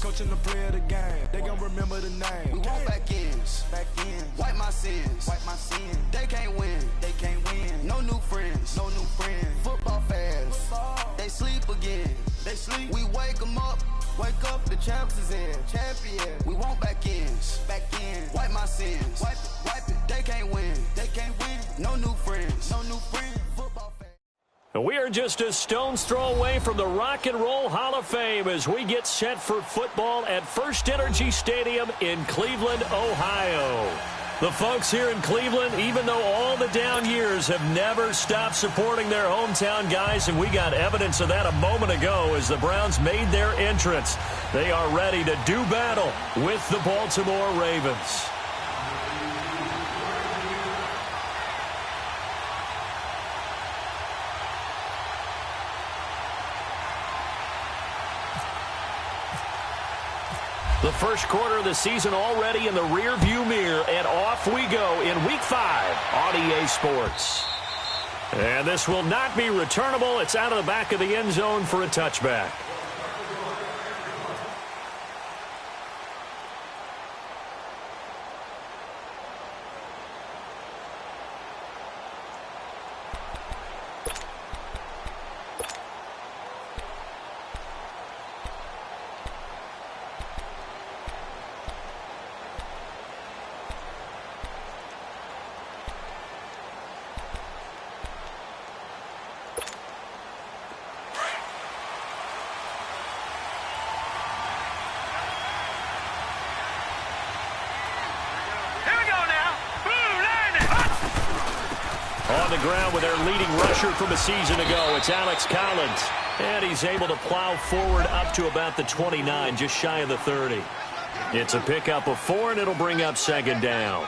coaching the play of the game. They gon' remember the name. We want back ends. Wipe my sins. They can't win. No new friends. Football fans. They sleep again. We wake them up. Wake up, the champs is in. Champion. We want back ends. Wipe my sins. Wipe it. They can't win. No new friends. Football fans. We are just a stone's throw away from the Rock and Roll Hall of Fame as we get set for football at First Energy Stadium in Cleveland, Ohio. The folks here in Cleveland, even though all the down years, have never stopped supporting their hometown guys, and we got evidence of that a moment ago as the Browns made their entrance. They are ready to do battle with the Baltimore Ravens. The first quarter of the season already in the rear-view mirror, and off we go in Week 5 on EA Sports. And this will not be returnable. It's out of the back of the end zone for a touchback. On the ground with their leading rusher from a season ago, it's Alex Collins. And he's able to plow forward up to about the 29, just shy of the 30. It's a pickup of 4, and it'll bring up second down.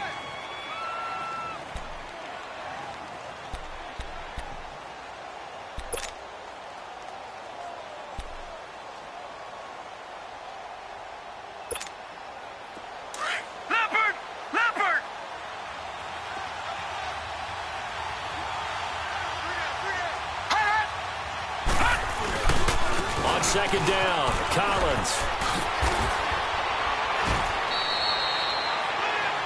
Second down, Collins.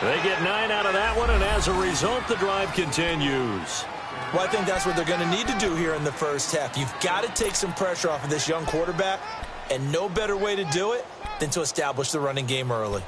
They get 9 out of that one, and as a result, the drive continues. Well, I think that's what they're going to need to do here in the first half. You've got to take some pressure off of this young quarterback, and no better way to do it than to establish the running game early.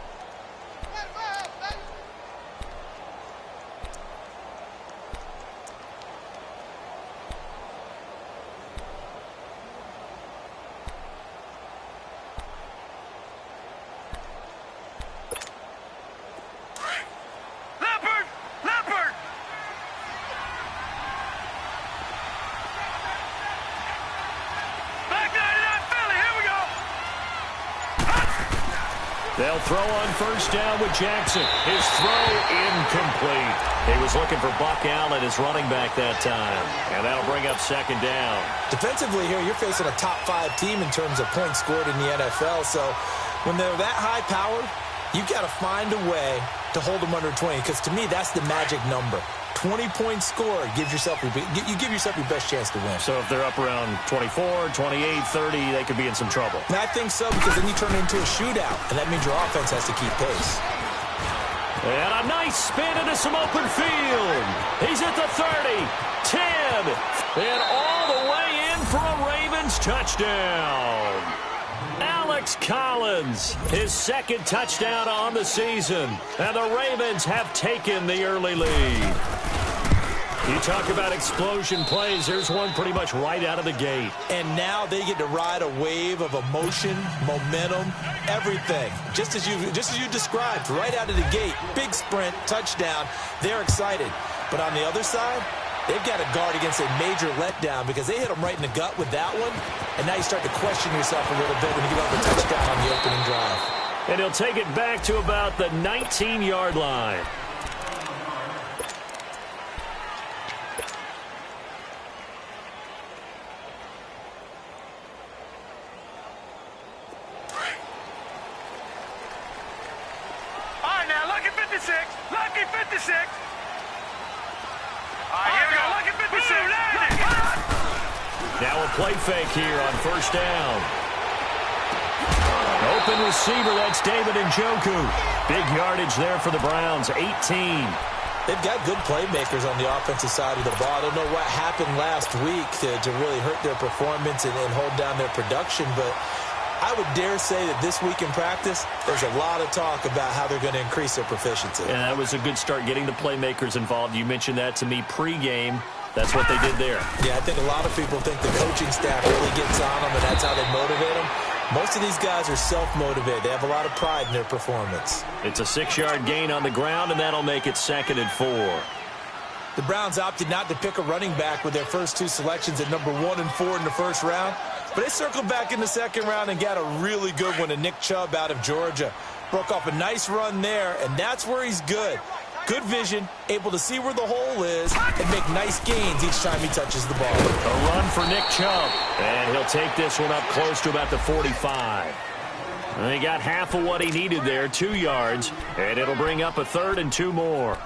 They'll throw on first down with Jackson. His throw incomplete. He was looking for Buck Allen as running back that time. And that'll bring up second down. Defensively here, you're facing a top 5 team in terms of points scored in the NFL. So when they're that high-powered, you've got to find a way to hold them under 20. Because to me, that's the magic number. 20-point score gives yourself you give yourself your best chance to win. So if they're up around 24, 28, 30, they could be in some trouble. And I think so, because then you turn it into a shootout, and that means your offense has to keep pace. And a nice spin into some open field. He's at the 30, 10, and all the way in for a Ravens touchdown. Alex Collins, his second touchdown on the season, and the Ravens have taken the early lead. You talk about explosion plays. There's one pretty much right out of the gate. And now they get to ride a wave of emotion, momentum, everything. Just as you described, right out of the gate. Big sprint, touchdown. They're excited. But on the other side, they've got to guard against a major letdown because they hit them right in the gut with that one. And now you start to question yourself a little bit when you give up a touchdown on the opening drive. And he'll take it back to about the 19-yard line. Lucky 56. Here we go. Lucky 56. Now a play fake here on first down. open receiver. That's David Njoku. Big yardage there for the Browns, 18. They've got good playmakers on the offensive side of the ball. I don't know what happened last week to really hurt their performance and hold down their production, but I would dare say that this week in practice, there's a lot of talk about how they're going to increase their proficiency. And that was a good start, getting the playmakers involved. You mentioned that to me pregame. That's what they did there. Yeah, I think a lot of people think the coaching staff really gets on them, and that's how they motivate them. Most of these guys are self-motivated. They have a lot of pride in their performance. It's a 6-yard gain on the ground, and that'll make it 2nd and 4. The Browns opted not to pick a running back with their first 2 selections at number 1 and 4 in the first round. But they circled back in the second round and got a really good one to Nick Chubb out of Georgia. Broke off a nice run there, and that's where he's good. Good vision, able to see where the hole is, and make nice gains each time he touches the ball. A run for Nick Chubb, and he'll take this one up close to about the 45. And he got half of what he needed there, 2 yards, and it'll bring up a 3rd and 2 more.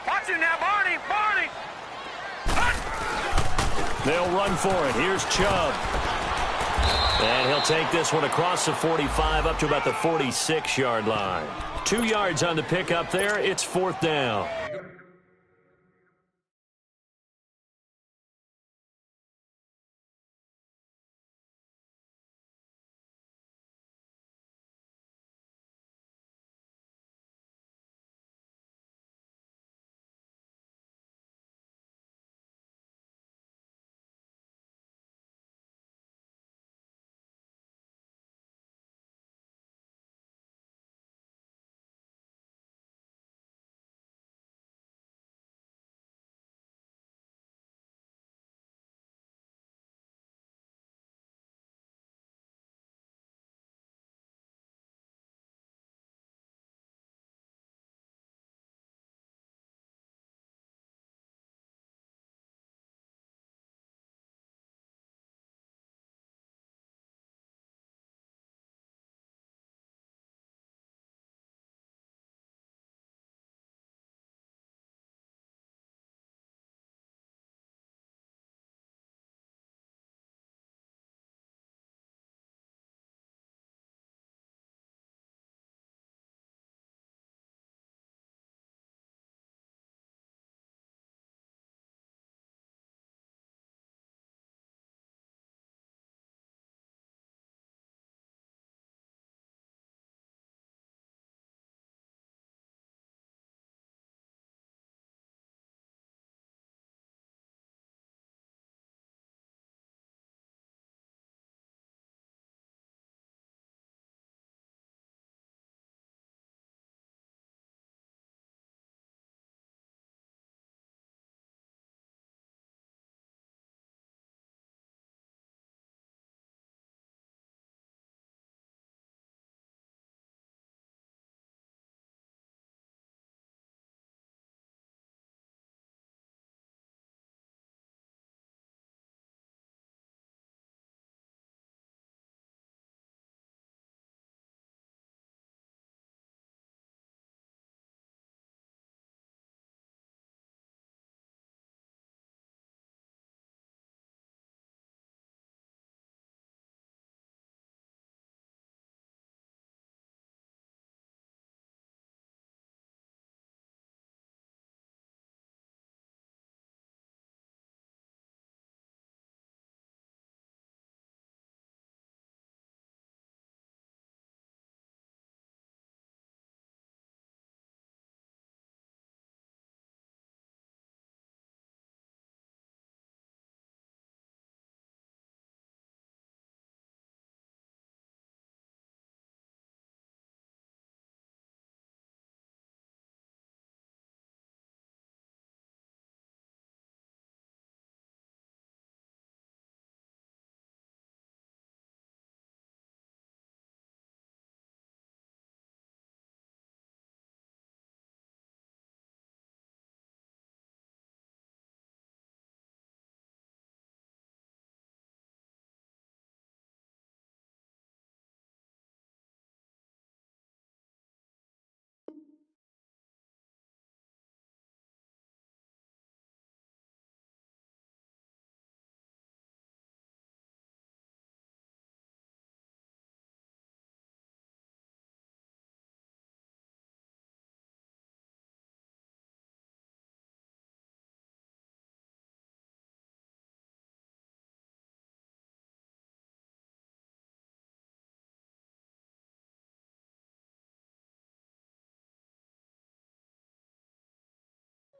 Watch it now, Barney! Barney! They'll run for it. Here's Chubb. And he'll take this one across the 45 up to about the 46-yard line. 2 yards on the pickup there. It's 4th down.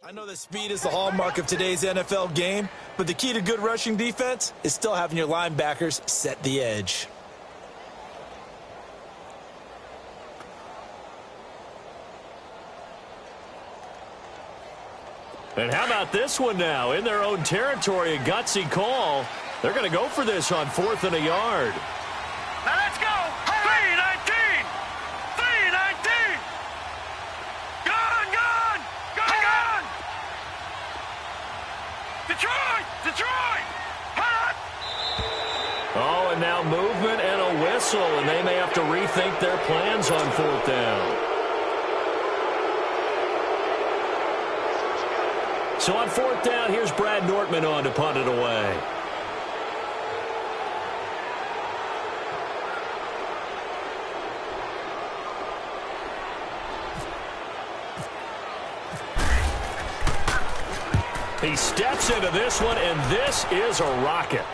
I know that speed is the hallmark of today's NFL game, but the key to good rushing defense is still having your linebackers set the edge. And how about this one now? In their own territory, a gutsy call. They're going to go for this on 4th and a yard. Now let's go. 3-19. 3-19. Gone. Detroit. Hot. Oh, and now movement and a whistle, and they may have to rethink their plans on 4th down. So on 4th down, here's Brad Nortman on to punt it away. He steps into this one, and this is a rocket.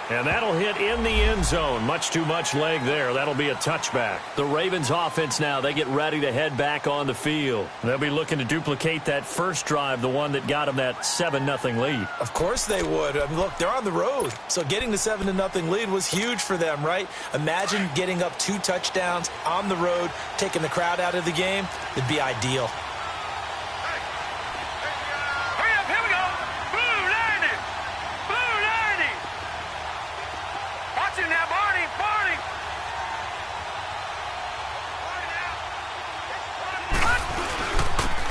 And that'll hit in the end zone. Much too much leg there. That'll be a touchback. The Ravens offense now, they get ready to head back on the field. They'll be looking to duplicate that first drive, the one that got them that 7-0 lead. Of course they would. I mean, look, they're on the road. So getting the 7-0 lead was huge for them, right? Imagine getting up 2 touchdowns on the road, taking the crowd out of the game. It'd be ideal.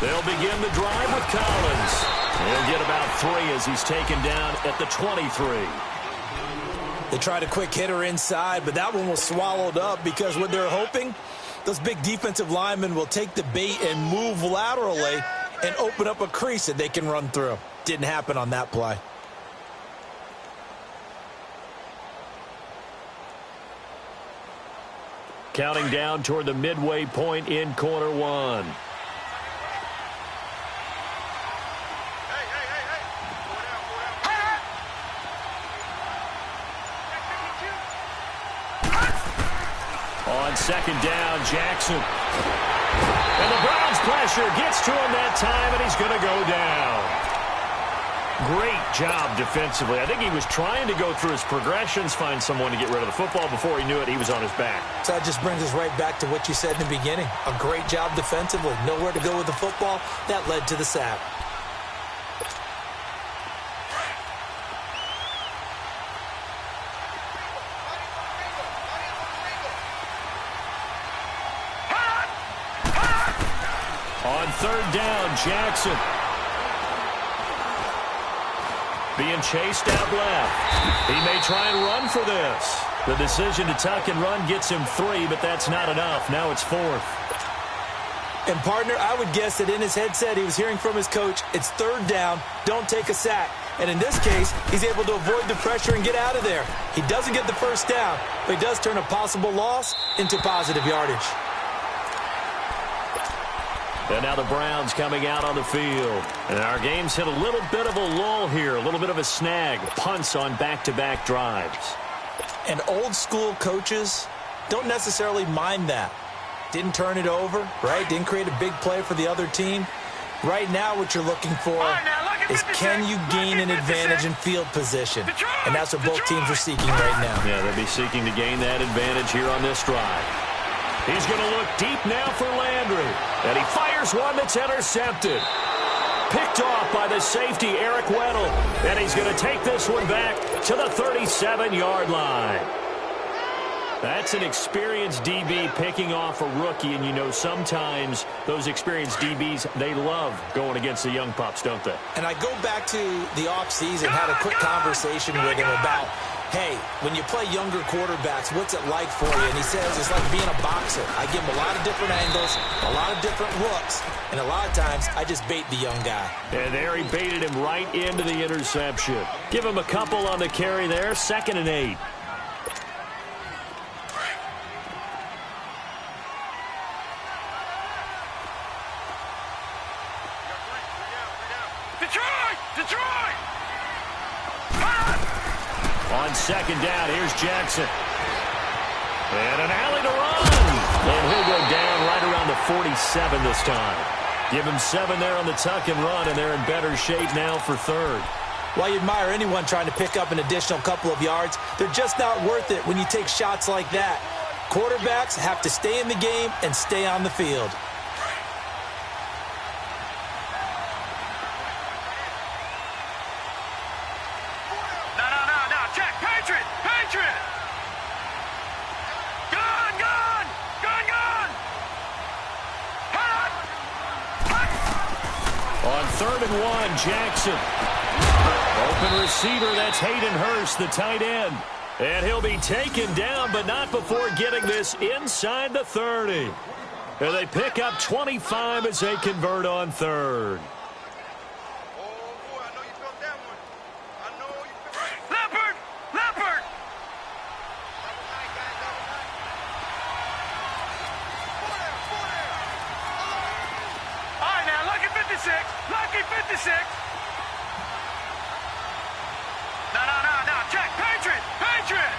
They'll begin the drive with Collins. He'll get about 3 as he's taken down at the 23. They tried a quick hitter inside, but that one was swallowed up because what they're hoping, those big defensive linemen will take the bait and move laterally and open up a crease that they can run through. Didn't happen on that play. Counting down toward the midway point in quarter 1. On 2nd down, Jackson. And the Browns pressure gets to him that time, and he's going to go down. Great job defensively. I think he was trying to go through his progressions, find someone to get rid of the football. Before he knew it, he was on his back. So that just brings us right back to what you said in the beginning. A great job defensively. Nowhere to go with the football. That led to the sack. On 3rd down, Jackson. Being chased out left. He may try and run for this. The decision to tuck and run gets him 3, but that's not enough. Now it's 4th. And, partner, I would guess that in his headset he was hearing from his coach, it's 3rd down, don't take a sack. And in this case, he's able to avoid the pressure and get out of there. He doesn't get the 1st down, but he does turn a possible loss into positive yardage. And now the Browns coming out on the field. And our game's hit a little bit of a lull here, a little bit of a snag. Punts on back-to-back drives. And old-school coaches don't necessarily mind that. Didn't turn it over, right? Didn't create a big play for the other team. Right now what you're looking for is can you gain an advantage in field position? And that's what both teams are seeking right now. Yeah, they'll be seeking to gain that advantage here on this drive. He's going to look deep now for Landry. And he fires one that's intercepted. Picked off by the safety, Eric Weddle. And he's going to take this one back to the 37-yard line. That's an experienced DB picking off a rookie. And, you know, sometimes those experienced DBs, they love going against the young pups, don't they? And I go back to the offseason, had a quick conversation with him about, hey, when you play younger quarterbacks, what's it like for you? And he says it's like being a boxer. I give him a lot of different angles, a lot of different looks, and a lot of times I just bait the young guy. And there he baited him right into the interception. Give him a couple on the carry there, 2nd and 8. Detroit! On 2nd down, here's Jackson. And an alley to run. And he'll go down right around the 47 this time. Give him 7 there on the tuck and run, and they're in better shape now for third. While you admire anyone trying to pick up an additional couple of yards, they're just not worth it when you take shots like that. Quarterbacks have to stay in the game and stay on the field. No. Check. Patriot. Gun. On 3rd and 1, Jackson. Open receiver, that's Hayden Hurst, the tight end. And he'll be taken down, but not before getting this inside the 30. And they pick up 25 as they convert on 3rd. Leopard. All right, now, lucky 56. No. Check. Patriot.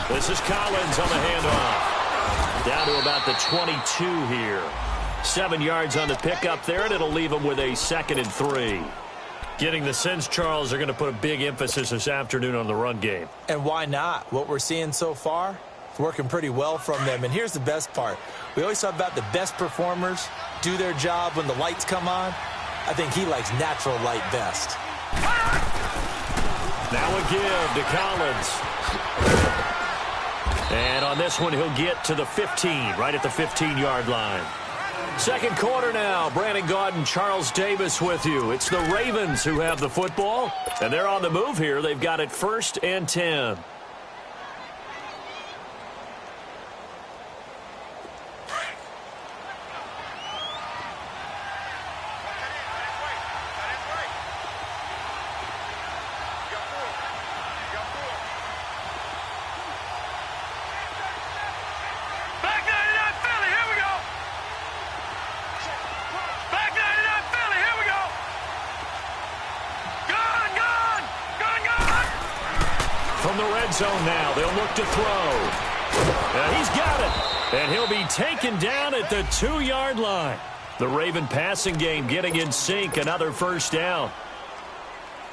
This is Collins on the handoff. Down to about the 22 here. 7 yards on the pickup there, and it'll leave them with a 2nd and 3. Getting the sense, Charles, they're going to put a big emphasis this afternoon on the run game. And why not? What we're seeing so far, it's working pretty well from them. And here's the best part. We always talk about the best performers do their job when the lights come on. I think he likes natural light best. Now a give to Collins. And on this one, he'll get to the 15, right at the 15-yard line. Second quarter now. Brandon Gaudin, Charles Davis with you. It's the Ravens who have the football, and they're on the move here. They've got it 1st and 10. Zone now. They'll look to throw. He's got it. And he'll be taken down at the 2-yard line. The Raven passing game getting in sync. Another first down.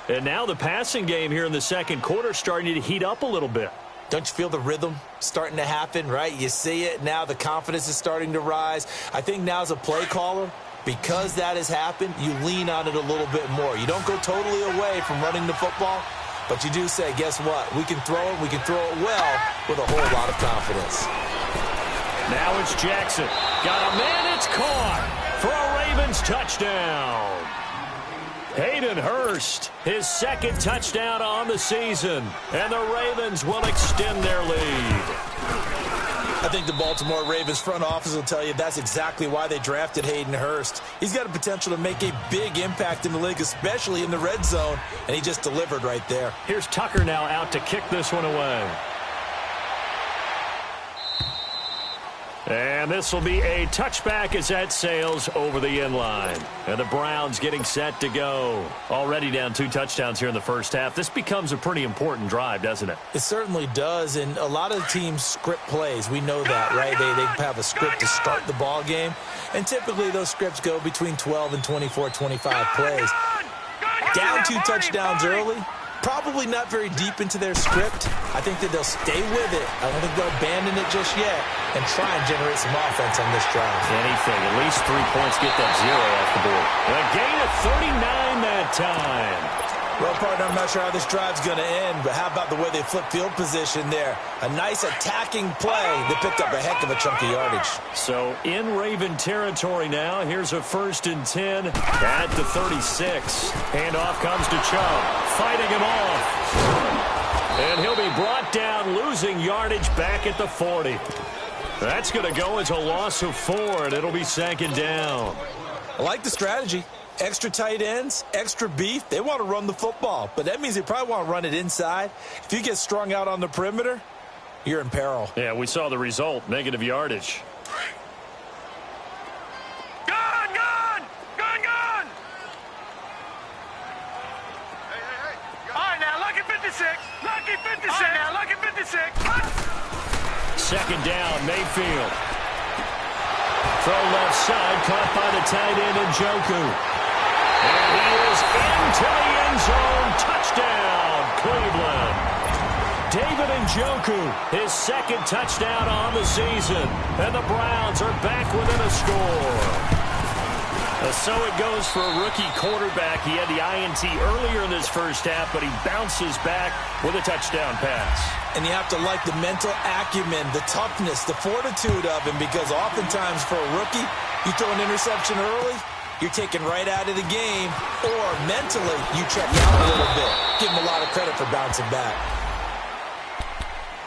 And now the passing game here in the second quarter starting to heat up a little bit. Don't you feel the rhythm starting to happen, right? You see it. Now the confidence is starting to rise. I think now as a play caller, because that has happened, you lean on it a little bit more. You don't go totally away from running the football. But you do say, guess what? We can throw it. We can throw it well with a whole lot of confidence. Now it's Jackson. Got a man. It's caught for a Ravens touchdown. Hayden Hurst, his 2nd touchdown on the season. And the Ravens will extend their lead. I think the Baltimore Ravens front office will tell you that's exactly why they drafted Hayden Hurst. He's got a potential to make a big impact in the league, especially in the red zone, and he just delivered right there. Here's Tucker now out to kick this one away. And this will be a touchback as that sails over the end line. And the Browns getting set to go. Already down 2 touchdowns here in the first half. This becomes a pretty important drive, doesn't it? It certainly does, and a lot of teams script plays. We know that, right? They have a script to start the ball game, and typically those scripts go between 12 and 24, 25 plays. Down 2 touchdowns early. Probably not very deep into their script. I think that they'll stay with it. I don't think they'll abandon it just yet and try and generate some offense on this drive. Anything. At least 3 points. Get that 0 off the board. A gain of 39 that time. Well, partner, I'm not sure how this drive's going to end, but how about the way they flip field position there? A nice attacking play that picked up a heck of a chunk of yardage. So in Raven territory now. Here's a 1st and 10 at the 36. Handoff comes to Chubb, fighting him off. And he'll be brought down, losing yardage back at the 40. That's going to go as a loss of 4, and it'll be 2nd down. I like the strategy. Extra tight ends, extra beef. They want to run the football, but that means they probably want to run it inside. If you get strung out on the perimeter, you're in peril. Yeah, we saw the result, negative yardage. Gun! All right, now, lucky 56. Lucky 56. All right, now, lucky 56. 2nd down, Mayfield. Throw left side, caught by the tight end, Njoku. And he is into the end zone. Touchdown, Cleveland. David Njoku, his second touchdown on the season. And the Browns are back within a score. So it goes for a rookie quarterback. He had the INT earlier in this first half, but he bounces back with a touchdown pass. And you have to like the mental acumen, the toughness, the fortitude of him, because oftentimes for a rookie, you throw an interception early, you're taken right out of the game, or mentally you check out a little bit. Give him a lot of credit for bouncing back.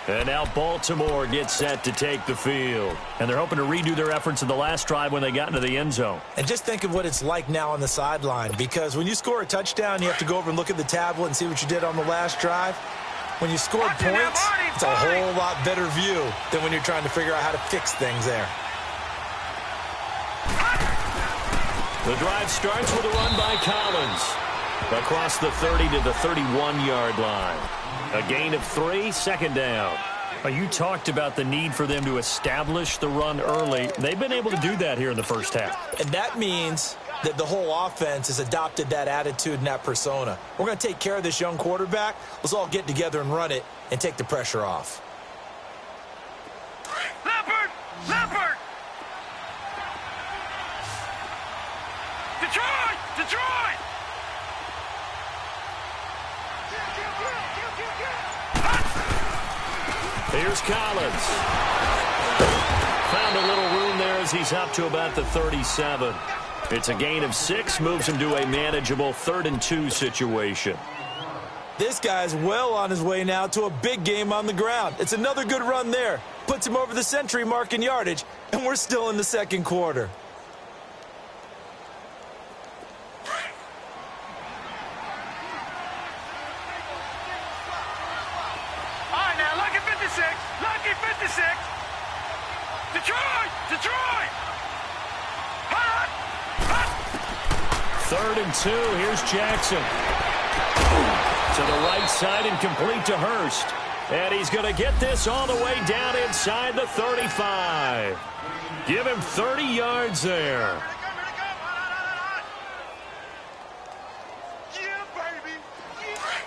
And now Baltimore gets set to take the field. And they're hoping to redo their efforts in the last drive when they got into the end zone. And just think of what it's like now on the sideline, because when you score a touchdown, you have to go over and look at the tablet and see what you did on the last drive. When you scored points, it's a whole lot better view than when you're trying to figure out how to fix things there. The drive starts with a run by Collins. Across the 30 to the 31-yard line. A gain of 3, second down. You talked about the need for them to establish the run early. They've been able to do that here in the first half. And that means that the whole offense has adopted that attitude and that persona. We're going to take care of this young quarterback. Let's all get together and run it and take the pressure off. Leopard! Leopard! Detroit! Detroit! Here's Collins. Found a little room there as he's up to about the 37. It's a gain of 6, moves him to a manageable 3rd and 2 situation. This guy's well on his way now to a big game on the ground. It's another good run there. Puts him over the century mark in yardage, and we're still in the second quarter. Lucky 56. Detroit! Detroit! Hot! Hot! 3rd and 2. Here's Jackson. To the right side and complete to Hurst. And he's going to get this all the way down inside the 35. Give him 30 yards there.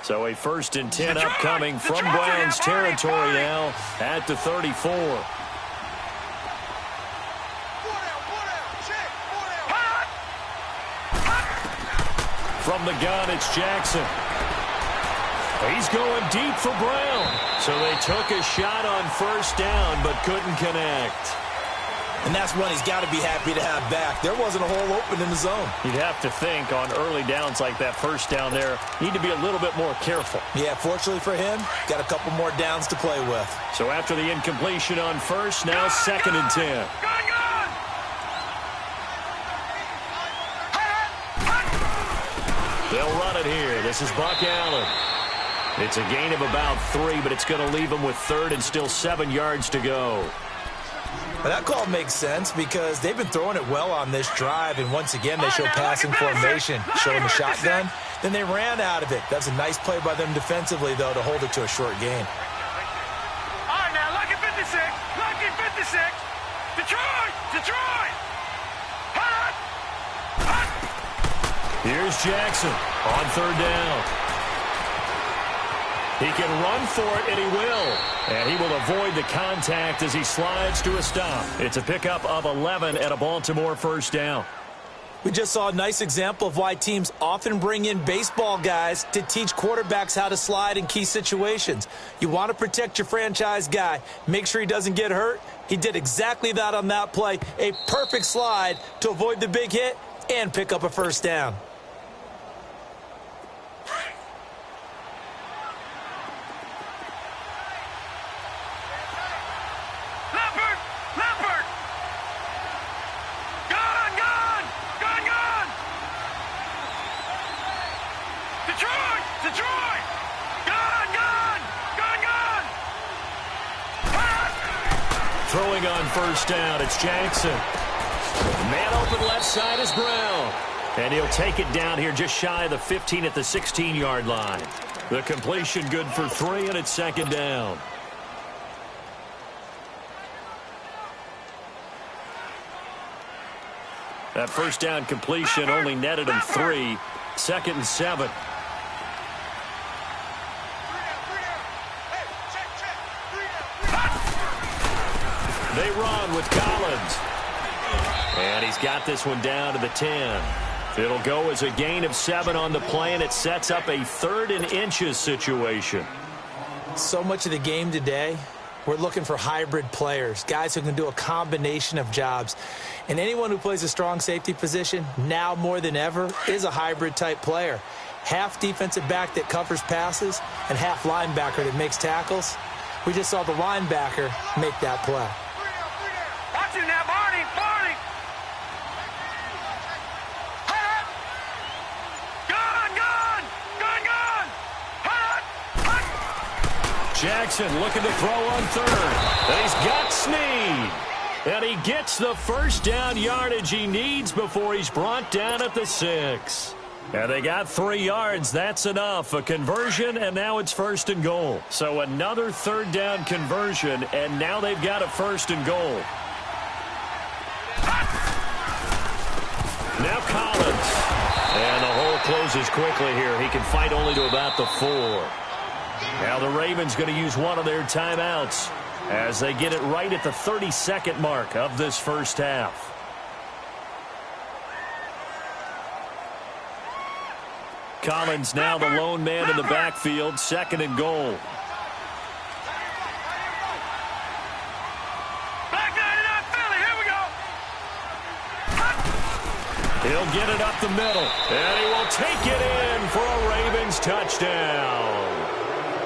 So a 1st and 10 upcoming from Browns territory now at the 34. From the gun, it's Jackson. He's going deep for Brown. So they took a shot on 1st down but couldn't connect. And that's one he's got to be happy to have back. There wasn't a hole open in the zone. You'd have to think on early downs like that 1st down there, need to be a little bit more careful. Yeah, fortunately for him, got a couple more downs to play with. So after the incompletion on 1st, now 2nd and 10. They'll run it here. This is Buck Allen. It's a gain of about 3, but it's going to leave them with 3rd and still 7 yards to go. But that call makes sense because they've been throwing it well on this drive, and once again they show passing formation, showing the shotgun. Then they ran out of it. That's a nice play by them defensively, though, to hold it to a short gain. All right, now, lucky 56. Lucky 56. Detroit! Detroit! Hot! Hot! Here's Jackson on 3rd down. He can run for it, and he will. And he will avoid the contact as he slides to a stop. It's a pickup of 11 at a Baltimore 1st down. We just saw a nice example of why teams often bring in baseball guys to teach quarterbacks how to slide in key situations. You want to protect your franchise guy. Make sure he doesn't get hurt. He did exactly that on that play. A perfect slide to avoid the big hit and pick up a 1st down. Throwing on 1st down, it's Jackson. Man open left side is Brown. And he'll take it down here just shy of the 15 at the 16-yard line. The completion good for 3, and it's 2nd down. That first down completion only netted him 3. 2nd and 7. They run with Collins. And he's got this one down to the 10. It'll go as a gain of 7 on the play, and it sets up a 3rd and inches situation. So much of the game today, we're looking for hybrid players, guys who can do a combination of jobs. And anyone who plays a strong safety position, now more than ever, is a hybrid-type player. Half defensive back that covers passes and half linebacker that makes tackles. We just saw the linebacker make that play. Watch him now, Barney! Barney! Gun! Gun! Gun! Gun! Hut! Hut! Jackson looking to throw on 3rd. And he's got Snead. And he gets the first down yardage he needs before he's brought down at the 6. And they got 3 yards. That's enough. A conversion, and now it's 1st and goal. So another 3rd down conversion, and now they've got a 1st and goal. Now Collins. And the hole closes quickly here. He can fight only to about the 4. Now the Ravens going to use one of their timeouts as they get it right at the 32nd mark of this first half. Collins now the lone man in the backfield, 2nd and goal. Back 99, Philly, here we go! He'll get it up the middle, and he will take it in for a Ravens touchdown.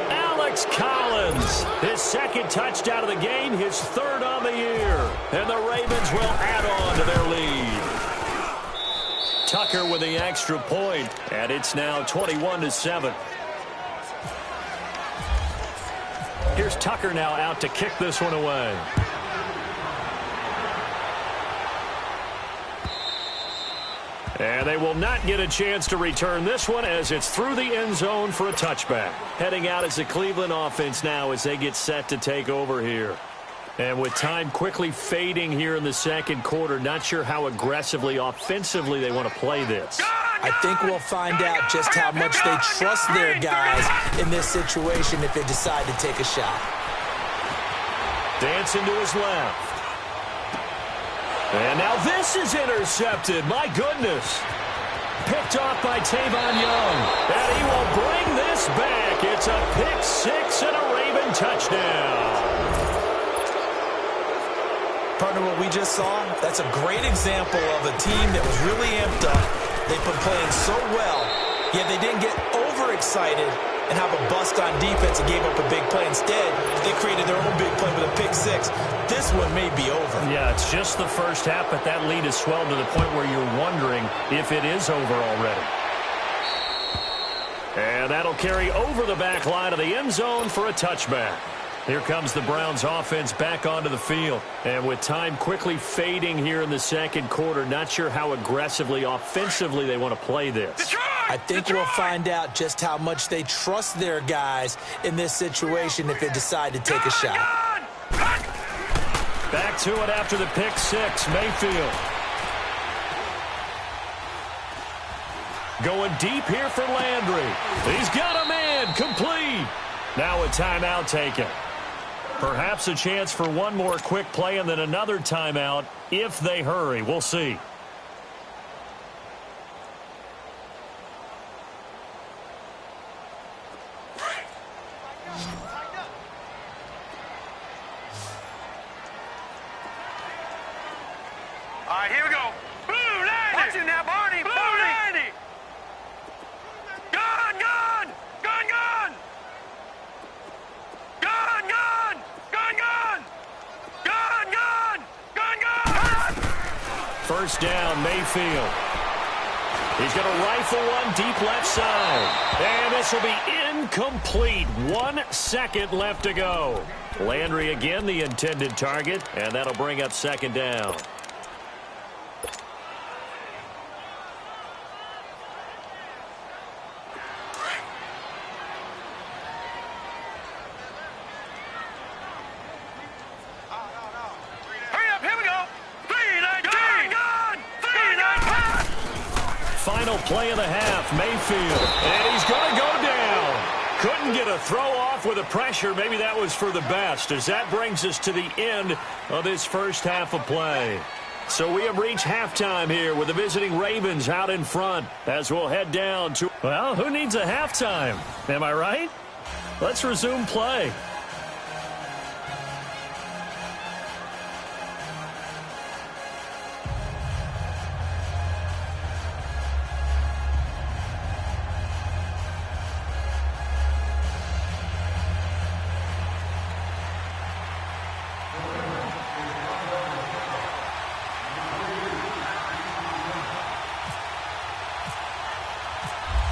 Alex Collins, his 2nd touchdown of the game, his 3rd on the year. And the Ravens will add on to their lead. Tucker with the extra point, and it's now 21-7. Here's Tucker now out to kick this one away. And they will not get a chance to return this one as it's through the end zone for a touchback. Heading out as the Cleveland offense now as they get set to take over here. And with time quickly fading here in the 2nd quarter, not sure how aggressively, offensively they want to play this. I think we'll find out just how much they trust their guys in this situation if they decide to take a shot. Dancing to his left. And now this is intercepted. My goodness. Picked off by Tavon Young. And he will bring this back. It's a pick 6 and a Raven touchdown. Partner, what we just saw, that's a great example of a team that was really amped up. They've been playing so well, yet they didn't get overexcited and have a bust on defense and gave up a big play. Instead, they created their own big play with a pick 6. This one may be over. Yeah, it's just the first half, but that lead has swelled to the point where you're wondering if it is over already. And that'll carry over the back line of the end zone for a touchback. Here comes the Browns offense back onto the field. And with time quickly fading here in the 2nd quarter, not sure how aggressively, offensively they want to play this. I think we'll find out just how much they trust their guys in this situation if they decide to take a shot. Back to it after the pick 6, Mayfield. Going deep here for Landry. He's got a man, complete. Now a timeout taken. Perhaps a chance for one more quick play and then another timeout if they hurry. We'll see. All right, here we go. Blue, Landy! Watch him now, Barney! Blue, Landy! Gun! Gun! Gun! Gun! Gun! Gun! Gun! Gun! Gun! Gun! Gun! Gun! First down, Mayfield. He's going to rifle one deep left side. And this will be incomplete. 1 second left to go. Landry again the intended target, and that'll bring up 2nd down. Hurry up, here we go. 3-19. Gun! Gun! 3-19. final play of the half. Mayfield. And he's going to go down. Couldn't get a throw off with the pressure. Maybe that was for the best, as that brings us to the end of this first half of play. So we have reached halftime here with the visiting Ravens out in front as we'll head down to... Well, who needs a halftime? Am I right? Let's resume play.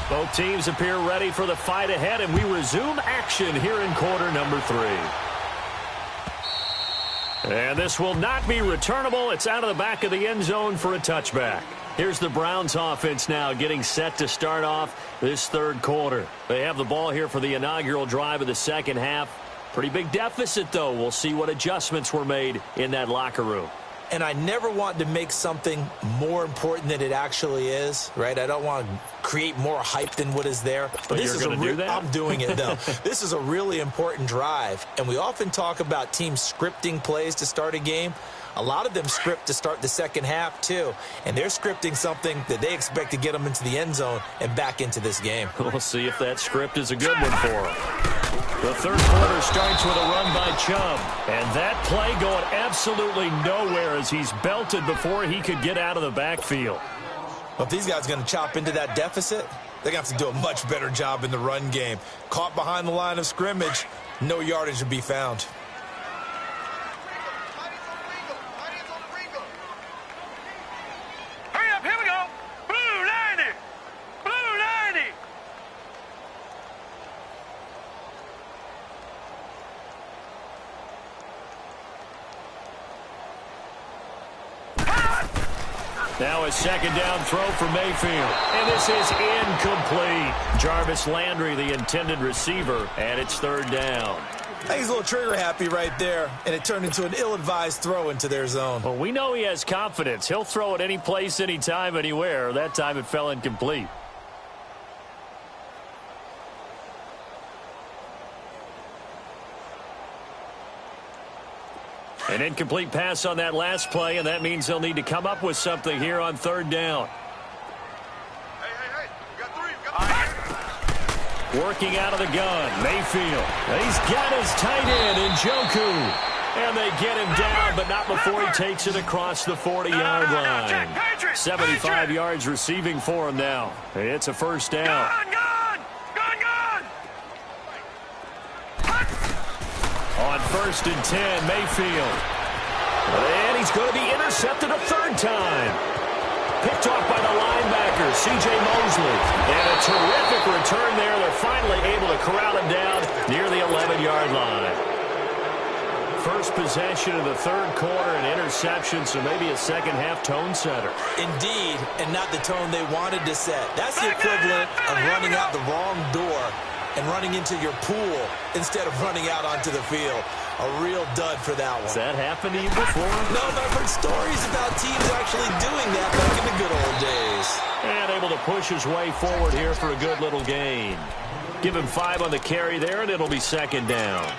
Both teams appear ready for the fight ahead, and we resume action here in quarter number 3. And this will not be returnable. It's out of the back of the end zone for a touchback. Here's the Browns offense now getting set to start off this third quarter. They have the ball here for the inaugural drive of the second half. Pretty big deficit, though. We'll see what adjustments were made in that locker room. And I never want to make something more important than it actually is, right? I don't want to create more hype than what is there. But this is I'm doing it, though. This is a really important drive. And we often talk about teams scripting plays to start a game. A lot of them script to start the second half, too. And they're scripting something that they expect to get them into the end zone and back into this game. We'll see if that script is a good one for them. The third quarter starts with a run by Chubb. And that play going absolutely nowhere as he's belted before he could get out of the backfield. Well, if these guys are going to chop into that deficit, they're going to have to do a much better job in the run game. Caught behind the line of scrimmage, no yardage to be found. Now a second down throw for Mayfield. And this is incomplete. Jarvis Landry, the intended receiver, and it's third down. I think he's a little trigger happy right there, and it turned into an ill-advised throw into their zone. Well, we know he has confidence. He'll throw it any place, anytime, anywhere. That time it fell incomplete. An incomplete pass on that last play, and that means they'll need to come up with something here on third down. Hey, we got 3. Working out of the gun, Mayfield. He's got his tight end, Njoku. And they get him down, but not before he takes it across the 40-yard line. 75 yards receiving for him now. It's a first down. On 1st and 10, Mayfield. And he's going to be intercepted a third time. Picked off by the linebacker, C.J. Mosley. And a terrific return there. They're finally able to corral him down near the 11-yard line. First possession of the third quarter, an interception, so maybe a second-half tone setter. Indeed, and not the tone they wanted to set. That's the equivalent of running out the wrong door and running into your pool instead of running out onto the field. A real dud for that one. Has that happened to you before? No, but I've heard stories about teams actually doing that back in the good old days. And able to push his way forward here for a good little gain. Give him 5 on the carry there, and it'll be second down.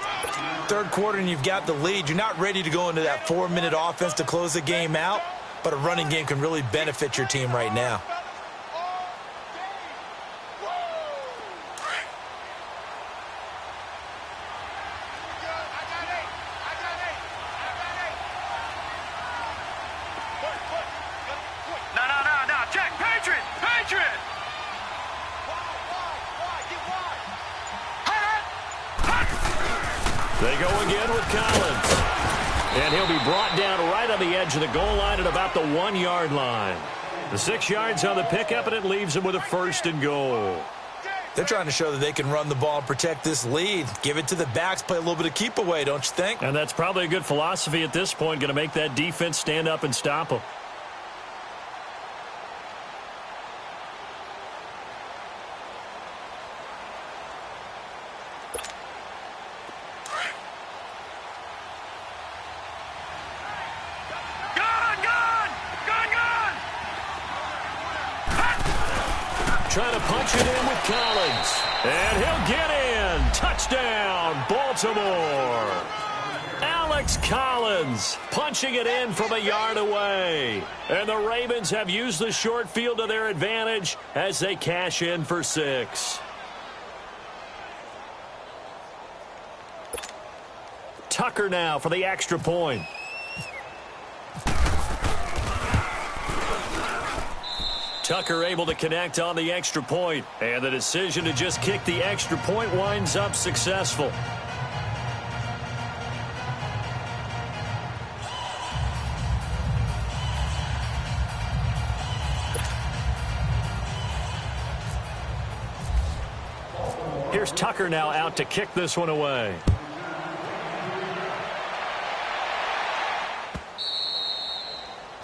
Third quarter, and you've got the lead. You're not ready to go into that 4-minute offense to close the game out, but a running game can really benefit your team right now. They go again with Collins. And he'll be brought down right on the edge of the goal line at about the 1-yard line. The 6 yards on the pickup, and it leaves him with a 1st and goal. They're trying to show that they can run the ball and protect this lead. Give it to the backs, play a little bit of keep away, don't you think? And that's probably a good philosophy at this point, going to make that defense stand up and stop them. trying to punch it in with Collins. And he'll get in. Touchdown, Baltimore. Alex Collins punching it in from a yard away. And the Ravens have used the short field to their advantage as they cash in for 6. Tucker now for the extra point. Tucker able to connect on the extra point, and the decision to just kick the extra point winds up successful. Here's Tucker now out to kick this one away.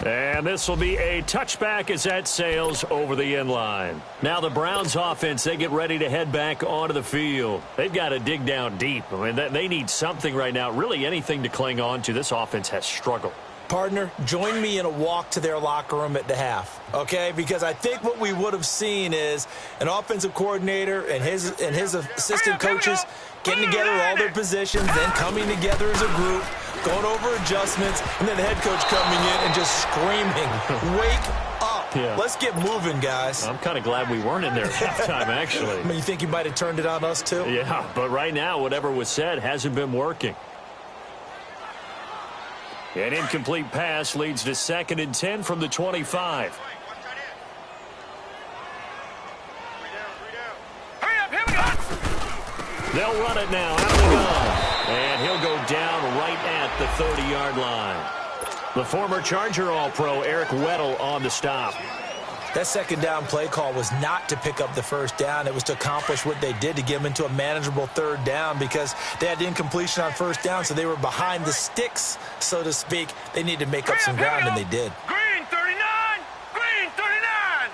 And this will be a touchback as that sails over the end line. Now the Browns offense, they get ready to head back onto the field. They've got to dig down deep. I mean, they need something right now, really anything to cling on to. This offense has struggled. Partner, join me in a walk to their locker room at the half, okay? Because I think what we would have seen is an offensive coordinator and his assistant coaches getting together all their positions, then coming together as a group, going over adjustments, and then the head coach coming in and just screaming, wake up. Yeah. Let's get moving, guys. I'm kind of glad we weren't in there at halftime, actually. I mean, you think he might have turned it on us, too? Yeah, but right now, whatever was said hasn't been working. An incomplete pass leads to 2nd and 10 from the 25. They'll run it now out of the gun. And he'll go down right at the 30-yard line. The former Charger All-Pro Eric Weddle on the stop. That second down play call was not to pick up the first down. It was to accomplish what they did, to get them into a manageable 3rd down, because they had incompletion on 1st down, so they were behind the sticks, so to speak. They needed to make up some ground, and they did. Green 39! Green 39!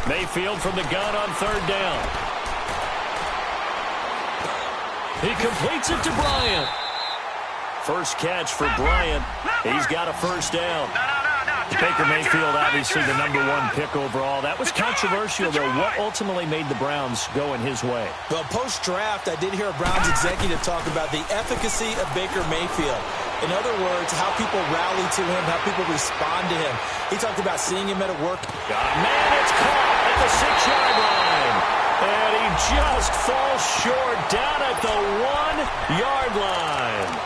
Mayfield from the gun on 3rd down. He completes it to Bryant. First catch for Bryant. He's got a 1st down. Baker Mayfield, obviously the #1 pick overall. That was controversial, though. What ultimately made the Browns go in his way? Well, post-draft, I did hear a Browns executive talk about the efficacy of Baker Mayfield. In other words, how people rally to him, how people respond to him. He talked about seeing him at a work. Man, it's caught at the 6-yard line. And he just falls short down at the 1-yard line.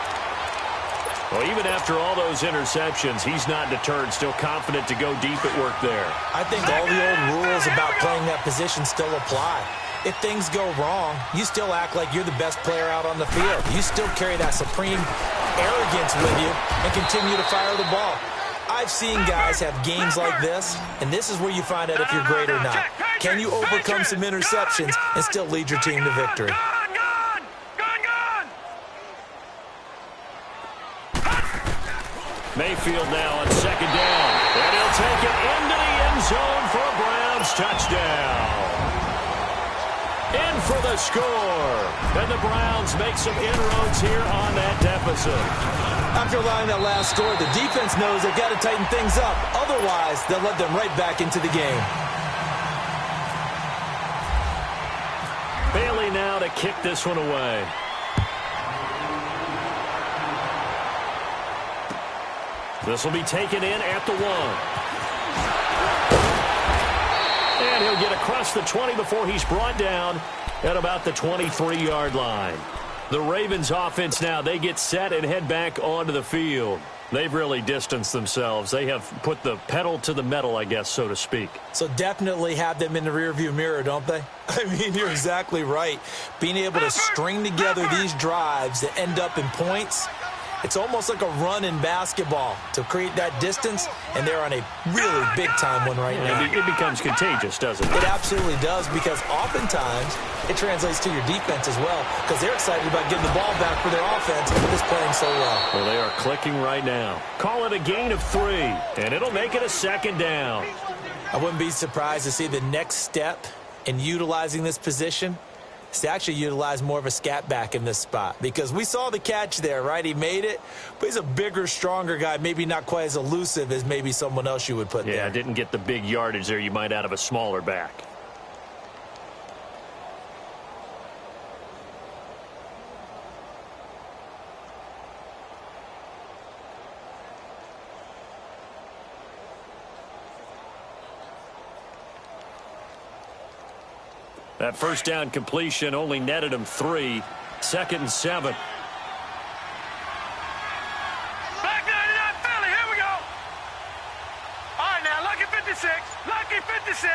Well, even after all those interceptions, he's not deterred, still confident to go deep at work there. I think all the old rules about playing that position still apply. If things go wrong, you still act like you're the best player out on the field. You still carry that supreme arrogance with you and continue to fire the ball. I've seen guys have games like this, and this is where you find out if you're great or not. Can you overcome some interceptions and still lead your team to victory? Mayfield now on 2nd down. And he'll take it into the end zone for a Browns touchdown. In for the score. And the Browns make some inroads here on that deficit. After allowing that last score, the defense knows they've got to tighten things up. Otherwise, they'll let them right back into the game. Bailey now to kick this one away. This will be taken in at the 1. And he'll get across the 20 before he's brought down at about the 23-yard line. The Ravens offense now, they get set and head back onto the field. They've really distanced themselves. They have put the pedal to the metal, I guess, so to speak. So definitely have them in the rearview mirror, don't they? I mean, you're exactly right. Being able to string together these drives that end up in points, it's almost like a run in basketball to create that distance, and they're on a really big-time one right now. It becomes contagious, doesn't it? It absolutely does, because oftentimes it translates to your defense as well, because they're excited about getting the ball back for their offense that's playing so well. Well, they are clicking right now. Call it a gain of 3, and it'll make it a 2nd down. I wouldn't be surprised to see the next step in utilizing this position to actually utilize more of a scat back in this spot, because we saw the catch there, right? He made it, but he's a bigger, stronger guy, maybe not quite as elusive as maybe someone else you would put there. Yeah, didn't get the big yardage there you might out of a smaller back. That first down completion only netted him 3. 2nd and 7. Back 99 Philly, here we go. All right, now, lucky 56. Lucky 56.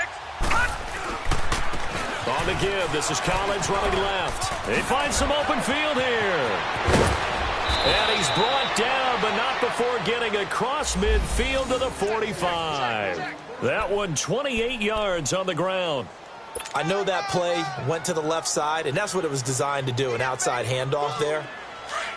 On the give, this is Collins running left. They find some open field here. And he's brought down, but not before getting across midfield to the 45. That one 28 yards on the ground. I know that play went to the left side, and that's what it was designed to do, an outside handoff there.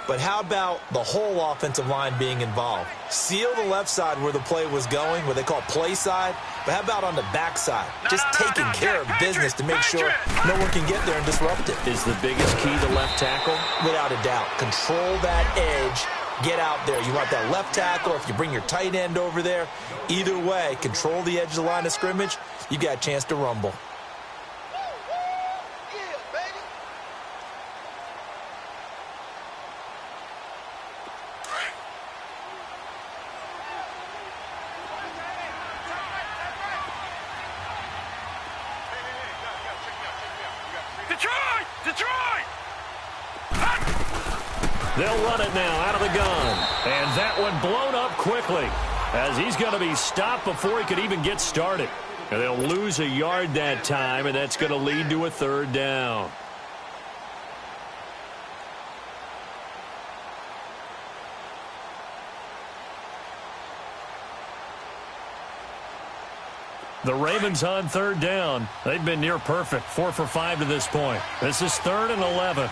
But how about the whole offensive line being involved? Seal the left side where the play was going, what they call play side, but how about on the back side? Just taking care of business to make sure no one can get there and disrupt it. Is the biggest key to left tackle? Without a doubt. Control that edge. Get out there. You want that left tackle, if you bring your tight end over there. Either way, control the edge of the line of scrimmage. You got a chance to rumble. Detroit! They'll run it now out of the gun. And that one blown up quickly, as he's going to be stopped before he could even get started. And they'll lose a yard that time, and that's going to lead to a 3rd down. The Ravens on 3rd down. They've been near perfect, 4 for 5 to this point. This is 3rd and 11.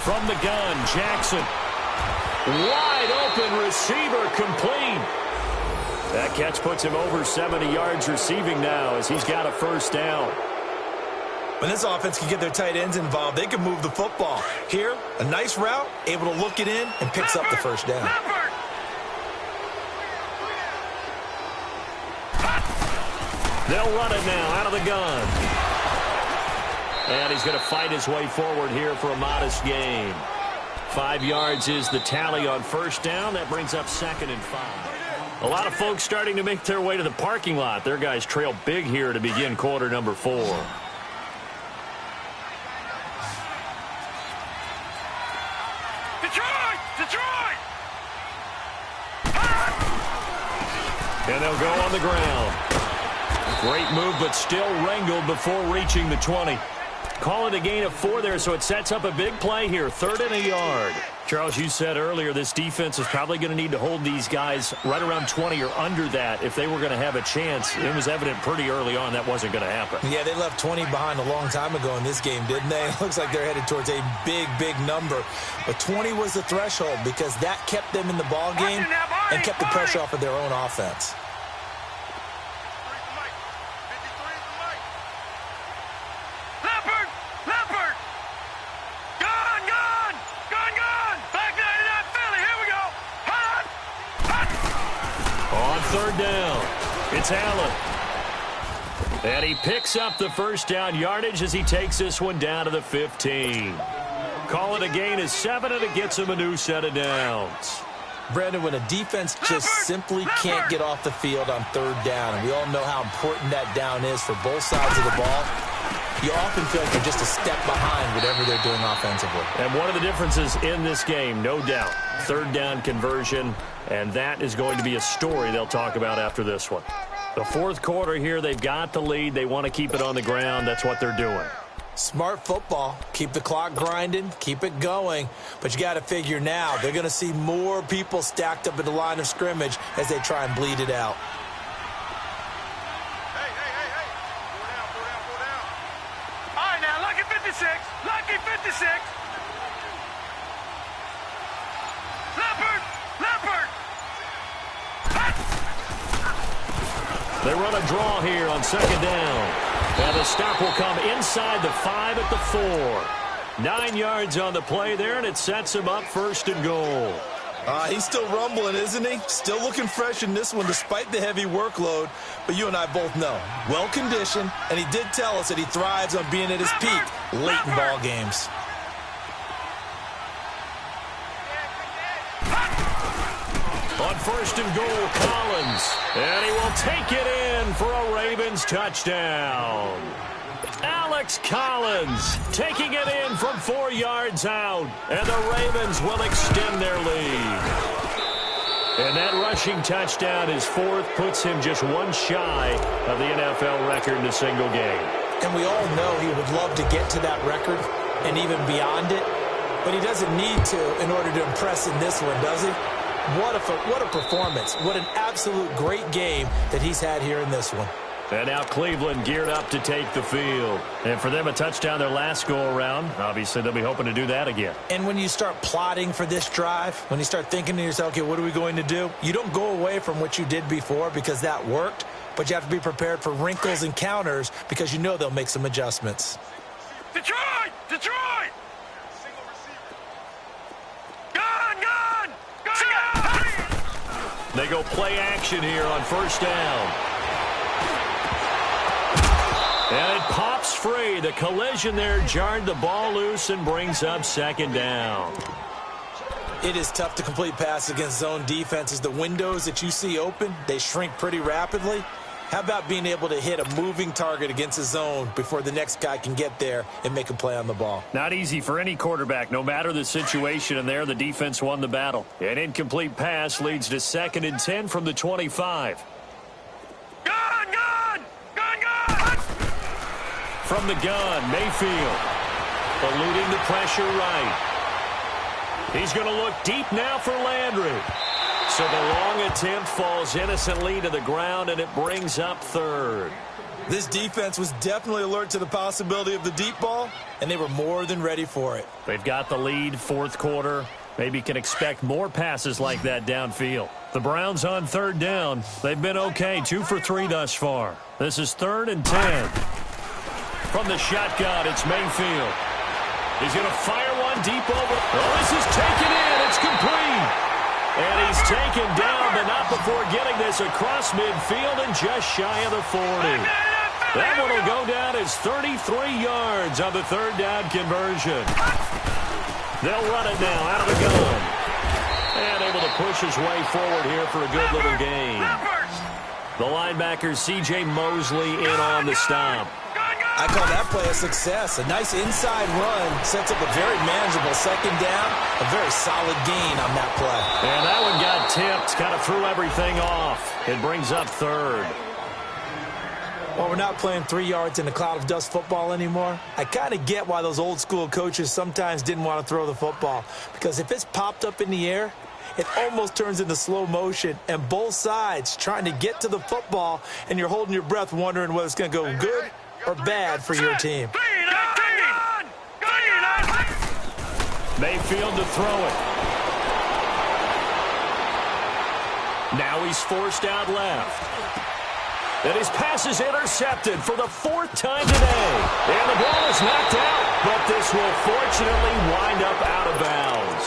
From the gun, Jackson. Wide open receiver, complete. That catch puts him over 70 yards receiving now, as he's got a 1st down. When this offense can get their tight ends involved, they can move the football. Here, a nice route, able to look it in, and picks up the 1st down. They'll run it now out of the gun. And he's going to fight his way forward here for a modest gain. 5 yards is the tally on 1st down. That brings up 2nd and 5. A lot of folks starting to make their way to the parking lot. Their guys trail big here to begin quarter number 4. Detroit! And they'll go on the ground. Great move, but still wrangled before reaching the 20. Call it a gain of 4 there, so it sets up a big play here. 3rd and a yard. Charles, you said earlier this defense is probably going to need to hold these guys right around 20 or under that if they were going to have a chance. It was evident pretty early on that wasn't going to happen. Yeah, they left 20 behind a long time ago in this game, didn't they? It looks like they're headed towards a big, big number. But 20 was the threshold because that kept them in the ball game and kept the pressure off of their own offense. Down. It's Allen. And he picks up the 1st down yardage as he takes this one down to the 15. Call it a gain of 7, and it gets him a new set of downs. Brandon, when a defense just simply can't get off the field on 3rd down, and we all know how important that down is for both sides of the ball, you often feel like they're just a step behind whatever they're doing offensively. And one of the differences in this game, no doubt, 3rd down conversion, and that is going to be a story they'll talk about after this one. The 4th quarter here, they've got the lead. They want to keep it on the ground. That's what they're doing. Smart football. Keep the clock grinding. Keep it going. But you got to figure now, they're going to see more people stacked up at the line of scrimmage as they try and bleed it out. Lucky 56. Leopard. They run a draw here on second down. And the stop will come inside the 5 at the 4. 9 yards on the play there, and it sets him up first and goal. He's still rumbling, isn't he? Still looking fresh in this one despite the heavy workload. But you and I both know, well-conditioned, and he did tell us that he thrives on being at his peak late in ball games. On first and goal, Collins. And he will take it in for a Ravens touchdown. Alex Collins taking it in from 4 yards out. And the Ravens will extend their lead. And that rushing touchdown, his 4th, puts him just 1 shy of the NFL record in a single game. And we all know he would love to get to that record and even beyond it. But he doesn't need to in order to impress in this one, does he? What a performance. What an absolute great game that he's had here in this one. And now Cleveland geared up to take the field. And for them, a touchdown their last go-around. Obviously, they'll be hoping to do that again. And when you start plotting for this drive, when you start thinking to yourself, okay, what are we going to do? You don't go away from what you did before because that worked, but you have to be prepared for wrinkles and counters because you know they'll make some adjustments. Detroit! Detroit! They go play action here on first down. And it pops free. The collision there jarred the ball loose and brings up second down. It is tough to complete passes against zone defenses. The windows that you see open, they shrink pretty rapidly. How about being able to hit a moving target against a zone before the next guy can get there and make a play on the ball? Not easy for any quarterback, no matter the situation. And there, the defense won the battle. An incomplete pass leads to 2nd and 10 from the 25. Gun! From the gun, Mayfield. Eluding the pressure right. He's going to look deep now for Landry. So the long attempt falls innocently to the ground, and it brings up 3rd. This defense was definitely alert to the possibility of the deep ball, and they were more than ready for it. They've got the lead, 4th quarter. Maybe can expect more passes like that downfield. The Browns on 3rd down. They've been okay, 2 for 3 thus far. This is 3rd and 10. From the shotgun, it's Mayfield. He's going to fire one deep over. Oh, this is taken in. It's complete. And he's taken down, but not before getting this across midfield and just shy of the 40. That one will go down as 33 yards on the 3rd down conversion. They'll run it now out of the gun. And able to push his way forward here for a good little gain. The linebacker, C.J. Mosley, in on the stop. I call that play a success. A nice inside run sets up a very manageable 2nd down. A very solid gain on that play. And that one got tipped, kind of threw everything off. It brings up 3rd. Well, we're not playing 3 yards in a cloud of dust football anymore. I kind of get why those old school coaches sometimes didn't want to throw the football. Because if it's popped up in the air, it almost turns into slow motion. And both sides trying to get to the football, and you're holding your breath wondering whether it's going to go good or bad for your team. Mayfield to throw it. Now he's forced out left. And his pass is intercepted for the 4th time today. And the ball is knocked out, but this will fortunately wind up out of bounds.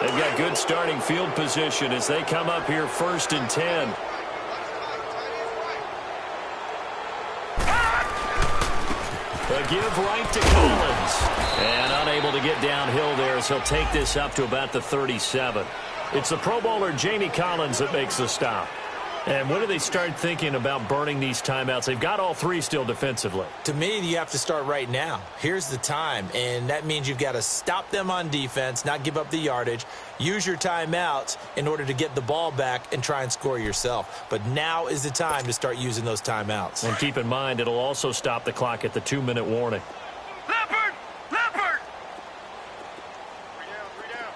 They've got good starting field position as they come up here 1st and 10. A give right to Collins. And unable to get downhill there as he'll take this up to about the 37. It's the Pro Bowler Jamie Collins that makes the stop. And when do they start thinking about burning these timeouts? They've got all 3 still defensively. To me, you have to start right now. Here's the time, and that means you've got to stop them on defense, not give up the yardage, use your timeouts in order to get the ball back and try and score yourself. But now is the time to start using those timeouts. And keep in mind, it'll also stop the clock at the 2-minute warning. Leopard! Leopard! 3 down!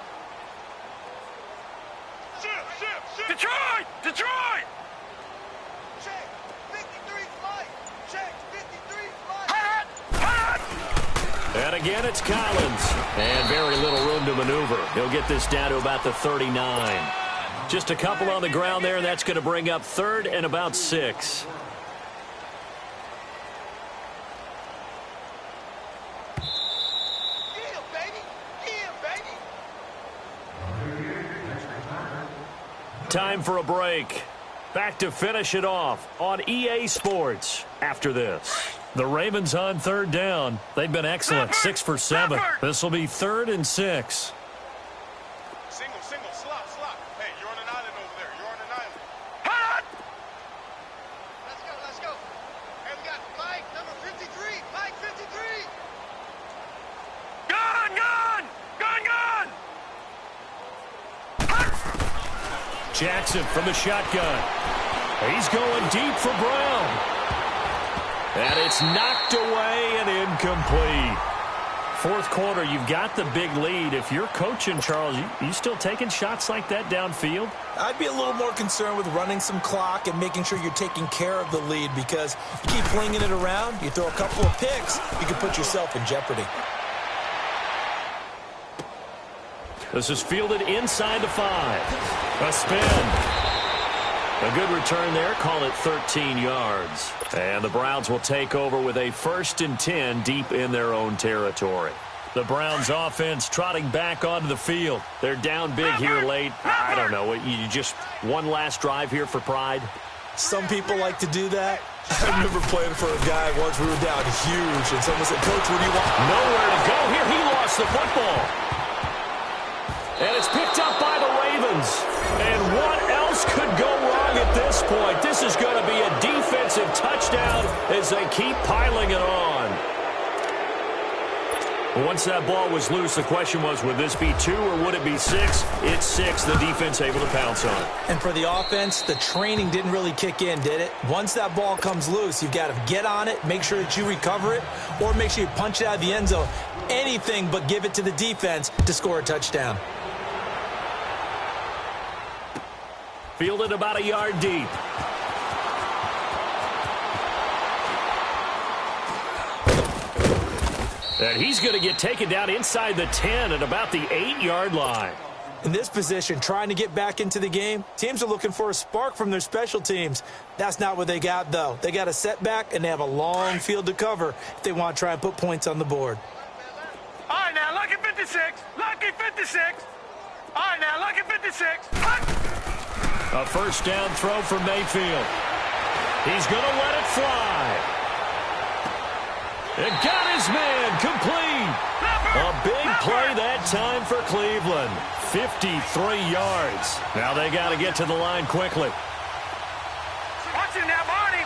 Detroit! Detroit! And again, it's Collins. And very little room to maneuver. He'll get this down to about the 39. Just a couple on the ground there, and that's going to bring up 3rd and about 6. Time for a break. Back to finish it off on EA Sports after this. The Ravens on 3rd down. They've been excellent, 6 for 7. This will be 3rd and 6. Single, slop. Hey, you're on an island over there. You're on an island. Hot! Let's go. Hey, we got Mike, number 53. Mike, 53. Gone! Jackson from the shotgun. He's going deep for Brown. And it's knocked away and incomplete. 4th quarter, you've got the big lead. If you're coaching, Charles, you still taking shots like that downfield? I'd be a little more concerned with running some clock and making sure you're taking care of the lead, because you keep flinging it around, you throw a couple of picks, you can put yourself in jeopardy. This is fielded inside the 5. A spin. A good return there. Call it 13 yards. And the Browns will take over with a 1st and 10 deep in their own territory. The Browns offense trotting back onto the field. They're down big here late. I don't know. You just one last drive here for pride? Some people like to do that. I remember playing for a guy once. We were down huge, and someone said, "Coach, what do you want?" Nowhere to go here. He lost the football. And it's picked up by the Ravens. And what else could go wrong at this point? This is going to be a defensive touchdown as they keep piling it on. Once that ball was loose, the question was, would this be 2 or would it be 6? It's 6. The defense able to pounce on it. And for the offense, the training didn't really kick in, did it? Once that ball comes loose, you've got to get on it, make sure that you recover it, or make sure you punch it out of the end zone. Anything but give it to the defense to score a touchdown. Fielded about a yard deep. And he's going to get taken down inside the 10 at about the 8-yard line. In this position, trying to get back into the game, teams are looking for a spark from their special teams. That's not what they got, though. They got a setback, and they have a long field to cover if they want to try and put points on the board. All right, now, lucky 56. Lucky 56. All right, now, lucky 56. A 1st down throw for Mayfield. He's going to let it fly. It got his man complete. A big play that time for Cleveland. 53 yards. Now they got to get to the line quickly. Watch him now, Barney.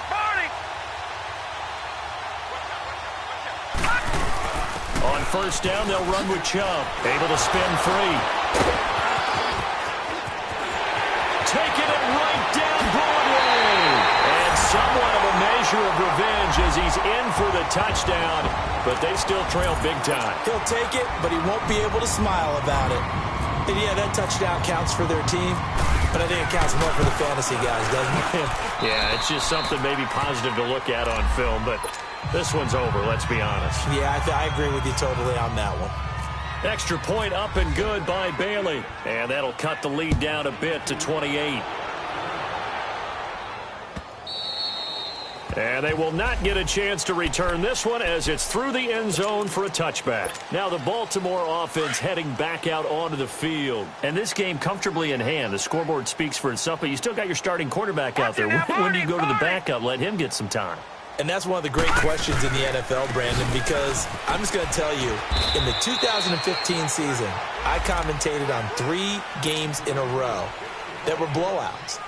On 1st down, they'll run with Chubb. Able to spin free. Taking it right down Broadway. And somewhat of a measure of revenge as he's in for the touchdown. But they still trail big time. He'll take it, but he won't be able to smile about it. And yeah, that touchdown counts for their team, but I think it counts more for the fantasy guys, doesn't it? Yeah, it's just something maybe positive to look at on film, but this one's over, let's be honest. Yeah, I agree with you totally on that one. Extra point up and good by Bailey. And that'll cut the lead down a bit to 28. And they will not get a chance to return this one as it's through the end zone for a touchback. Now the Baltimore offense heading back out onto the field. And this game comfortably in hand. The scoreboard speaks for itself, but you still got your starting quarterback out there. When do you go to the backup? Let him get some time. And that's one of the great questions in the NFL, Brandon, because I'm just going to tell you, in the 2015 season, I commentated on 3 games in a row that were blowouts.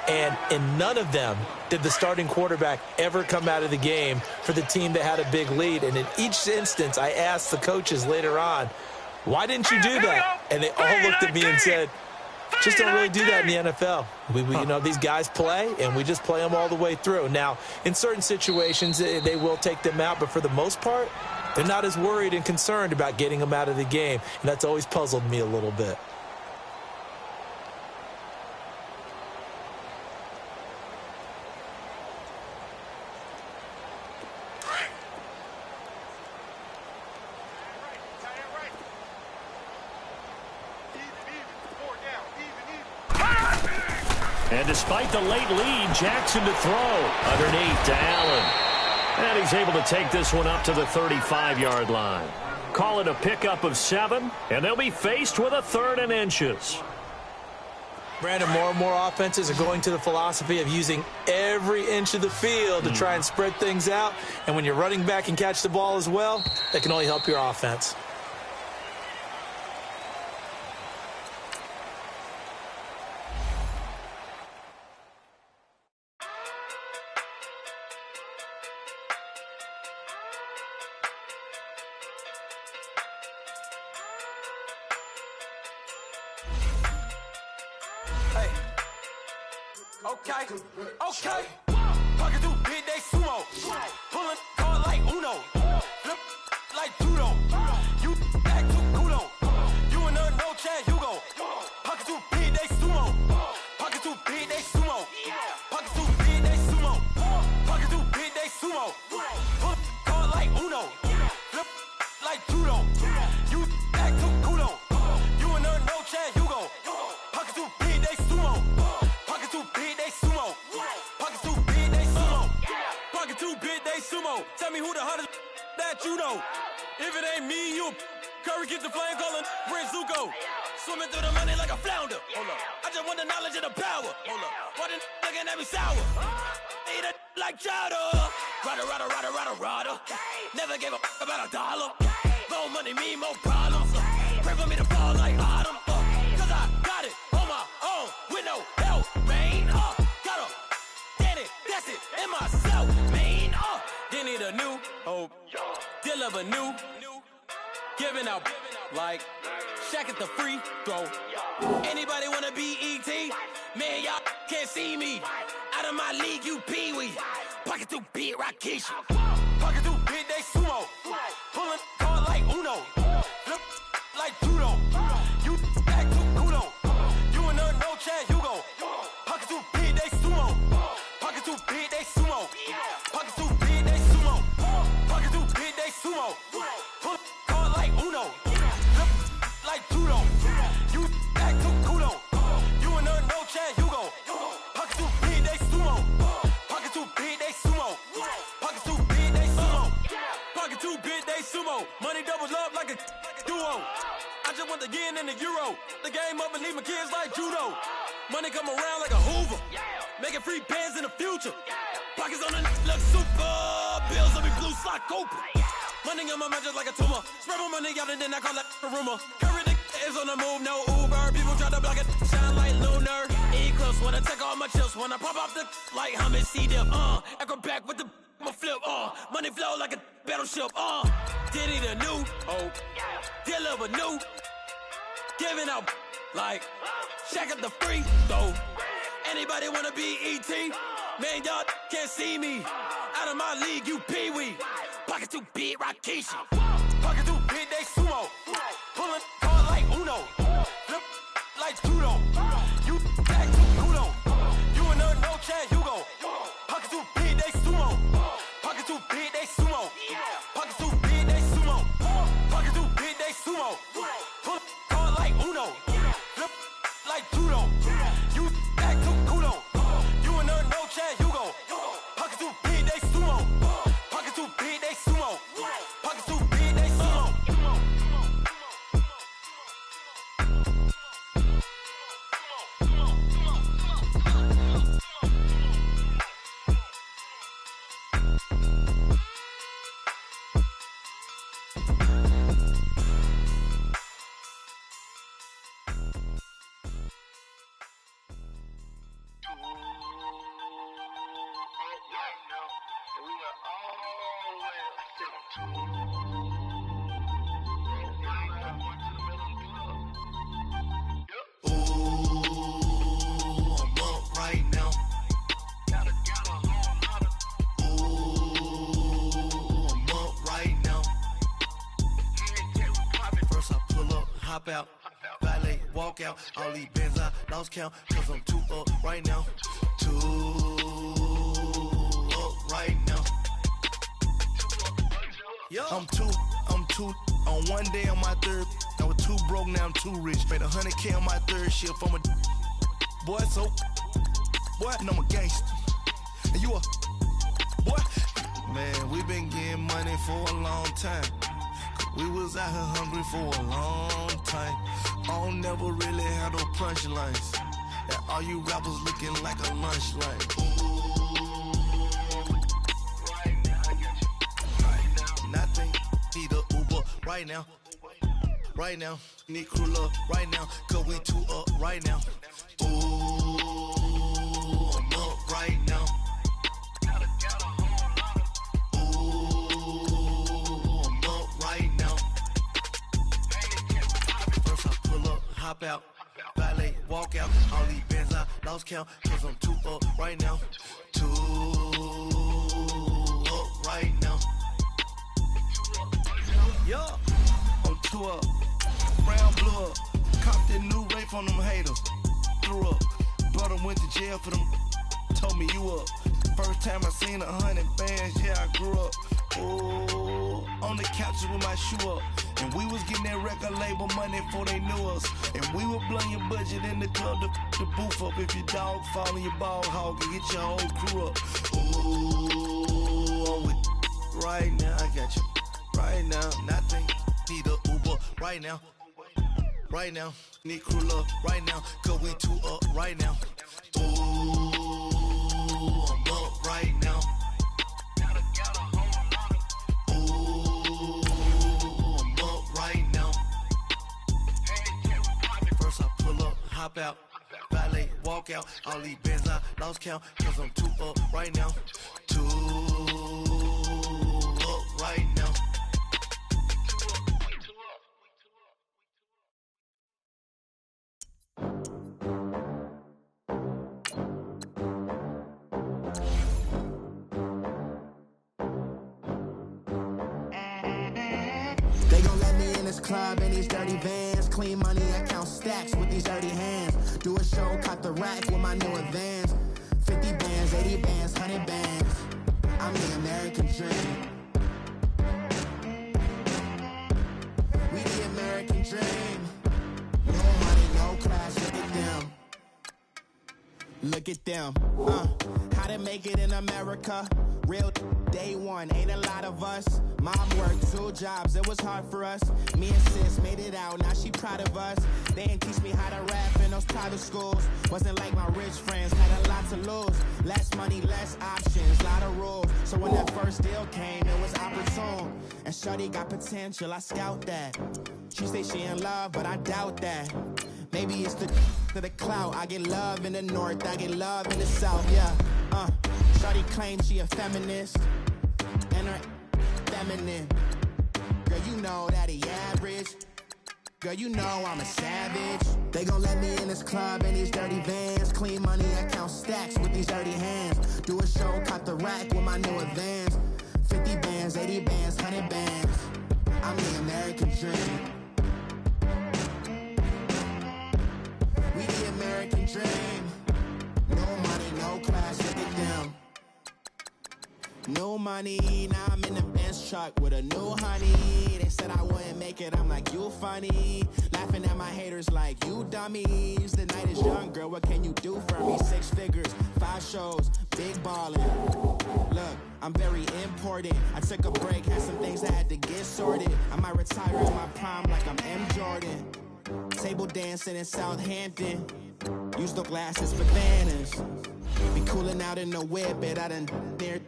And in none of them did the starting quarterback ever come out of the game for the team that had a big lead. And in each instance, I asked the coaches later on, why didn't you do that? And they all looked at me and said, just don't really do that in the NFL. You know, these guys play, and we just play them all the way through. Now, in certain situations, they will take them out, but for the most part, they're not as worried and concerned about getting them out of the game, and that's always puzzled me a little bit. And despite the late lead, Jackson to throw. Underneath to Allen. And he's able to take this one up to the 35-yard line. Call it a pickup of 7, and they'll be faced with a 3rd and inches. Brandon, more and more offenses are going to the philosophy of using every inch of the field to try and spread things out. And when you're running back and catch the ball as well, that can only help your offense. Okay. Pocket through big, they sumo. Pulling card like Uno. Flip like judo. You back to kudo. You and her no Chad Hugo. Pocket through big, they sumo. Pocket through big, they sumo. Pocket through big, they sumo. Pocket through big, they sumo. Pulling card like Uno. Flip like judo. You back to kudo. You and her no Chad Hugo. Pocket through big, they sumo. Pocket too big, they sumo. Pocket too big, they sumo. Pocket too big, they sumo. Tell me who the hottest that you know. If it ain't me, you. Curry keeps the flame calling Prince Zuko. Swimming through the money like a flounder. Hold up. I just want the knowledge and the power. Hold up. Why the looking at me sour? Eat it like chowder. Rada. Never gave a about $1. More money, me, more problems. Pray for me to fall like autumn. Cause I got it on my own with no help, man. Gotta get it, that's it, in myself, man. They need a new hope, deal of a new, giving out like Shaq at the free throw. Anybody wanna be E.T.? Man, y'all can't see me. Out of my league, you pee-wee. Pocket too big, Rakesh. Pocket too big, they sumo. Pulling card like Uno. Flip like judo. You back to kudo. You and her no Chad Hugo. Pocket too big, they sumo. Pocket too big, they sumo. Pocket too big, they sumo. Pocket too big, they sumo. Pull card like Uno. Flip like judo. You back to kudo. You and her no Chad Hugo. Pocket too big, they sumo. Pocket too big, they sumo. Pocket too big, they sumo. Pocket too big, they sumo. Money doubles up like a duo. I just want the yen and the euro. The game up and leave my kids like judo. Money come around like a Hoover. Making free bands in the future. Pockets on the look super. Bills on me blue slot open. Money on my mind just like a tumor. Spread my money out and then I call that a rumor. Curry the is on the move, no Uber. People try to block it, shine like lunar. Eclipse wanna take all my chips. When I pop off the like hummus C-dip. Acrobat with the flip. Money flow like a battleship. Diddy the new hope. Deal of a new. Giving out like Shaq at the free throw. Anybody wanna be E.T.? Man, y'all can't see me. Out of my league, you pee-wee. Pocket too big, Rakesh. Pocket too big, they sumo. Pulling card like Uno. Flip like judo. You back to kudo. You and her no Chad Hugo. Pocket too big, they sumo. Pocket too big, they sumo. Pocket too big, they sumo. Pocket too big, they sumo. Pull card like Uno. Flip like judo. You back to kudo. You and her no Chad Hugo. Pocket too big, they sumo. Pocket too big, they sumo. Pocket too big, they sumo. Out, valet, walk out, all these bands I lost count, cause I'm too up right now, too up right now. I'm too, on one day on my third, I was too broke, now I'm too rich, made 100K on my third shift, I'm a boy, so boy, and I'm a gangster. And you a boy. Man, we been getting money for a long time. We was out here hungry for a long time. I don't never really have no punchlines. And all you rappers looking like a lunch line. Right now, I got you. Right now. Nothing, need a Uber right now. Right now, need crew up right now. Cause we two up right now. Ooh, I'm up right now. Hop out, valet, walk out. All these bands I lost count, cause I'm too up right now. Too up right now. Yeah, I'm too up. Brown blew up. Copped that new rape from them haters. Threw up. Brother went to jail for them. Told me you up. First time I seen 100 bands, yeah, I grew up. Oh, on the couches with my shoe up. And we was getting that record label money before they knew us. And we were blowing your budget in the club to the booth up. If your dog fall in your ball hog and get your whole crew up. Ooh, I'm with right now, I got you. Right now, nothing, need a Uber right now. Right now, need crew love right now. Cause we two up right now. Ooh, I'm up right now. Hop out, valet, walk out. All these bands I lost count, cause I'm too up right now. Too up right now. They gon' let me in this club in these dirty vans. Clean money, I count stacks with these dirty hands. Do a show, cut the rack with my new advance. 50 bands, 80 bands, 100 bands. I'm the American dream. We the American dream. No money, no class, look at them. Look at them. How to make it in America. Real day one, ain't a lot of us. Mom worked 2 jobs, it was hard for us. Me and sis made it out, now she proud of us. They didn't teach me how to rap in those private schools. Wasn't like my rich friends, had a lot to lose. Less money, less options, lot of rules. So when that first deal came, it was opportune. And shorty got potential, I scout that. She say she in love, but I doubt that. Maybe it's the clout. I get love in the north, I get love in the south, yeah. Shorty claims she a feminist, and her feminine. Girl, you know that he average. Girl, you know I'm a savage. They gon' let me in this club in these dirty vans. Clean money, I count stacks with these dirty hands. Do a show, cut the rack with my new advance. 50 bands, 80 bands, 100 bands. I'm the American dream. We the American dream. No money, no class, look at them. No money, now I'm in the Benz truck with a new honey. They said I wouldn't make it, I'm like, you funny. Laughing at my haters like, you dummies. The night is young, girl, what can you do for me? 6 figures, 5 shows, big ballin'. Look, I'm very important. I took a break, had some things I had to get sorted. I might retire in my prime like I'm M. Jordan. Table dancing in Southampton. Use the glasses for banners. Be coolin' out in the whip, but I done near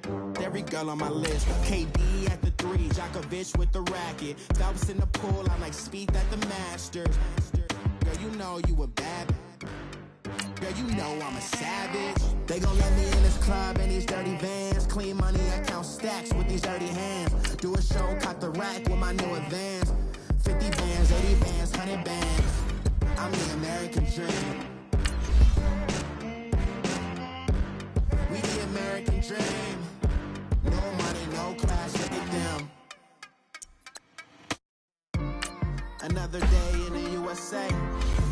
every girl on my list. KD at the 3, Djokovic with the racket. Phelps in the pool, I'm like Speed at the Masters. Girl, you know you a bad. Girl, you know I'm a savage. They gon' let me in this club in these dirty vans. Clean money, I count stacks with these dirty hands. Do a show, cut the rack with my new advance. 50 bands, 80 bands, 100 bands. I'm the American dream. We the American dream. No money, no class, look at them. Another day in the USA.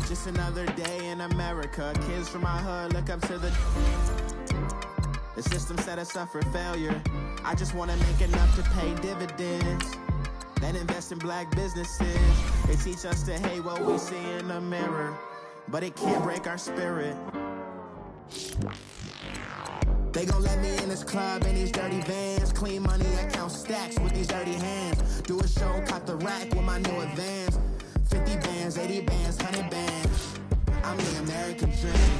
Just another day in America. Kids from my hood look up to the system set us up for failure. I just wanna make enough to pay dividends. Then invest in black businesses. They teach us to hate what we see in the mirror, but it can't break our spirit. They gon' let me in this club in these dirty vans. Clean money, I count stacks with these dirty hands. Do a show, cop the rack with my new advance. 50 bands, 80 bands, 100 bands. I'm the American dream.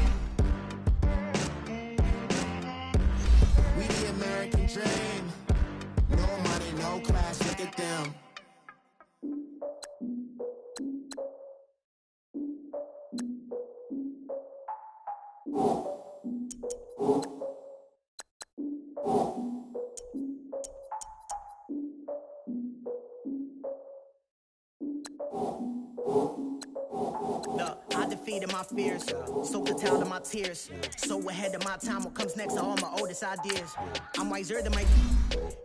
We the American dream. No money, no class, look at them. I defeated my fears, soaked the towel in my tears. So ahead of my time, what comes next are all my oldest ideas. I'm wiser than my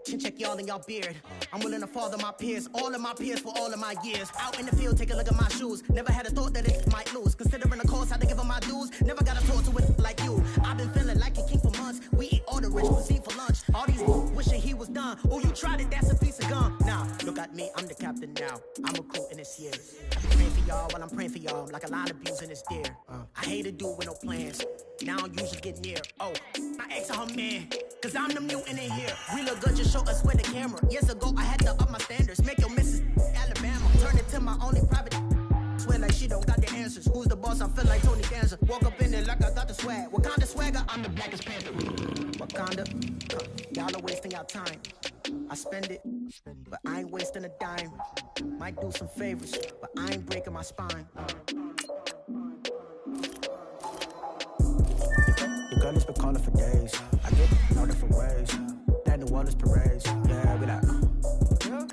chin check y'all in y'all beard. I'm willing to father my peers, all of my peers for all of my years. Out in the field, take a look at my shoes. Never had a thought that it might lose. Considering the cost, had to give them my dues. Never got a talk to it like you. I've been feeling like a king for months. We eat all the rich cuisine for lunch. All these wishing he was done. Oh, you tried it, that's a piece of gum. Now, look at me, I'm the captain now. I'm recruiting this year. I be praying for y'all while I'm praying for y'all. Like a line of abusing this deer. I hate a dude with no plans. Now I usually get near. Oh, my ex are her man. Cause I'm the mutant in here. We look good, just show us with the camera. Years ago, I had to up my standards. Make your missus Alabama. Turn it to my only private. Swear like she don't got the answers. Who's the boss? I feel like Tony Danza. Walk up in there like I got the swag. What kind of swagger? I'm the blackest panther. Wakanda. Y'all are wasting your time. I spend it, but I ain't wasting a dime. Might do some favors, but I ain't breaking my spine. Your girl has been calling for days. I get no different ways. That New Orleans parades. Yeah, we like.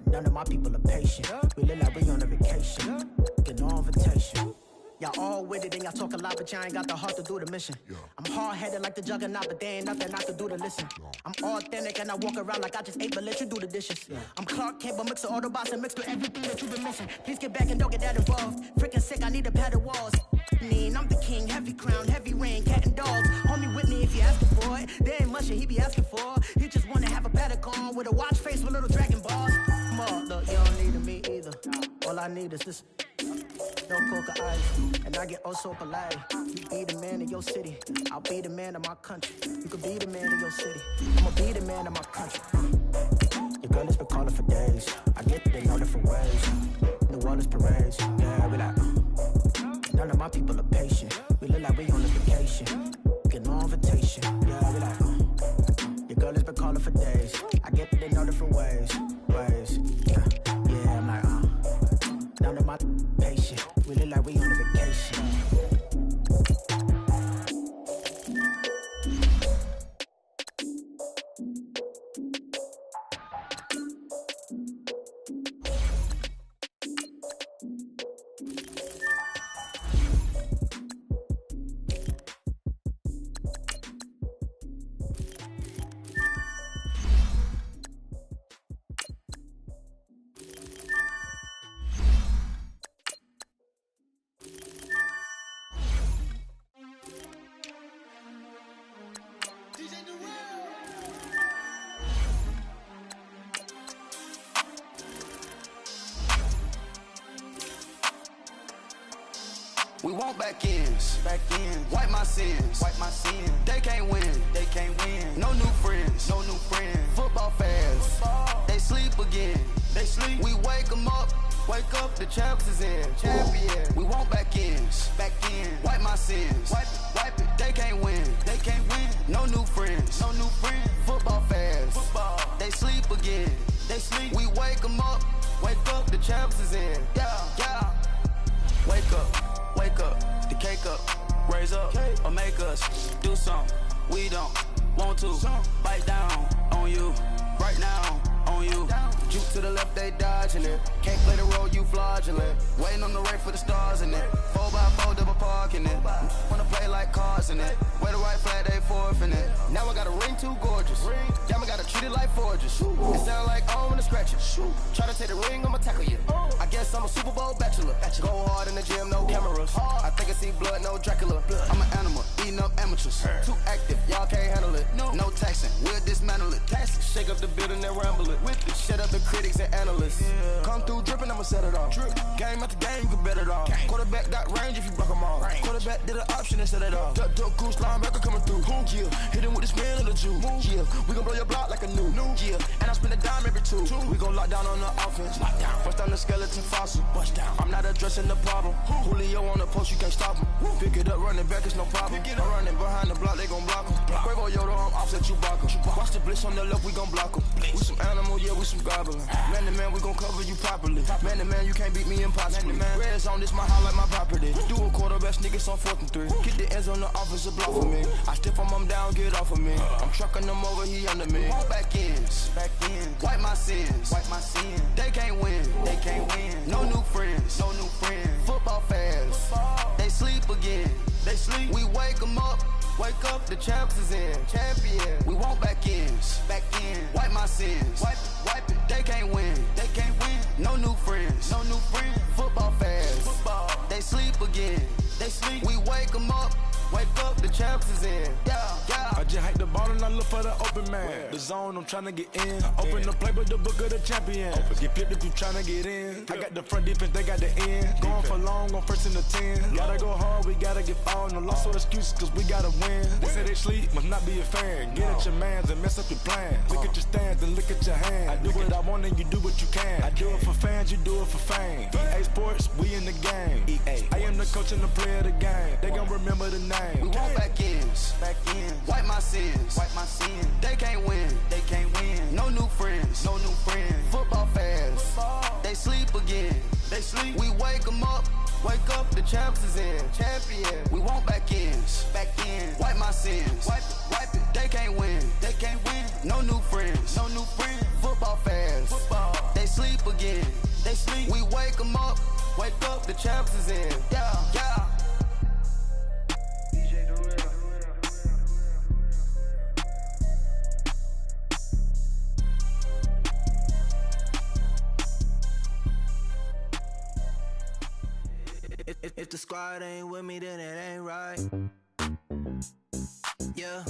None of my people are patient. We live like we on a vacation. Get no invitation. Y'all all with it and y'all talk a lot, but y'all ain't got the heart to do the mission. I'm hard-headed like the juggernaut, but there ain't nothing I can do to listen. I'm authentic and I walk around like I just ate, but let you do the dishes. I'm Clark Kent, but mix of Autobots and mixed with everything that you've been missing. Please get back and don't get that involved. Freaking sick, I need a pad of walls. I'm the king, heavy crown, heavy rain, cat and dogs. Homie with me if you asking for it. There ain't much that he be asking for. He just wanna have a paddock on with a watch face with little dragon balls. Look, you don't need me either. All I need is this. No coca ice, and I get oh so polite. You be the man of your city, I'll be the man of my country. You could be the man of your city, I'ma be the man of my country. Your girl has been calling for days. I get they know different ways. New Orleans parades, yeah, we like. None of my people are patient. We look like we on a vacation. Get no invitation, yeah, we like. Your girl has been calling for days. I get they know different ways. Yeah, I'm like, none of my patient. We look like we on a vacation. We want back ends, wipe my sins, They can't win, No new friends, Football fans, they sleep again, We wake them up, the champs is in, champion. We want back ends, wipe my sins, wipe it. They can't win, No new friends, Football fans, they sleep again, We wake them up, the champs is in, yeah. Wake up, the cake up, raise up, or make us do something we don't want to. Bite down on you, right now on you. Juke to the left, they dodging it. Can't play the role, you fraudulent. Waiting on the rain for the stars in it. 4x4 double parking it. Wanna play like cars in it. Wear the white flag, they forfeiting it. Now I got a ring too gorgeous. Damn, I gotta treat it like forges. It sound like I wanna scratch it. Try to take the ring, I'ma tackle you. I guess I'm a Super Bowl bachelor. Go hard in the gym, no cameras. I think I see blood, no Dracula. I'm an animal, eating up amateurs. Too active, y'all can't handle it. No taxing, we'll dismantle it. shake up the building and ramble it. With it, shut up the critics and analysts. Yeah. Come through dripping, I'ma set it off. Drip. Game after game, you can bet it off. Game. Quarterback got range if you block them all. Range. Quarterback did an option and set it off. Duck goose linebacker coming through. Yeah. Hit him with the spin of the juice. Yeah. We gon' blow your block like a new. Yeah. And I spend a dime every two. We gon' lock down on the offense. Bust down the skeleton fossil. Bust down. I'm not addressing the problem. Julio on the post, you can't stop him. Pick it up, running back, it's no problem. I'm running behind the block, they gon' block him. Quavo Yoda, I'm offset Chewbacca. Watch the blitz on the left, we gon' block him. We some animal, yeah, we some goblin. Man to man, we gon' cover you properly. Man to man, you can't beat me impossibly. Red zone, this my highlight, my property. Do a quarterback sneak, it's on 4th and 3. Get the ends on the offensive block for me. I step on him down, get off of me. I'm trucking them over, he under me. Back ends, wipe my sins, They can't win, No new friends, Football fans, they sleep again. We wake them up. Wake up, the champs is in. Champion. We want back ends. Wipe my sins. Wipe it. They can't win. No new friends. Football fans. They sleep again. We wake them up. Wake up, the champs is in. Yeah. I just hike the ball and I look for the open man. The zone, I'm tryna get in. Open the playbook, the book of the champion. Get flipped if you tryna get in. I got the front defense, they got the end. Going for long, on 1st and the 10. Gotta go hard, we gotta get all. No loss or excuses, cause we gotta win. They say they sleep, must not be a fan. Get at your mans and mess up your plan. Look at your stands and look at your hands. I do what I want and you do what you can. I do it for fans, you do it for fame. EA Sports, we in the game. I am the coach and the player of the game. They gon' remember the name. We want back ends. Wipe my sins. They can't win. No new friends. Football fans. They sleep again. We wake them up. Wake up, the champs is in. Champion. We want back ends. Wipe my sins. Wipe it. They can't win. No new friends. Football fans. They sleep again. We wake them up. Wake up, the champs is in. Yeah. If the squad ain't with me, then it ain't right. Yeah.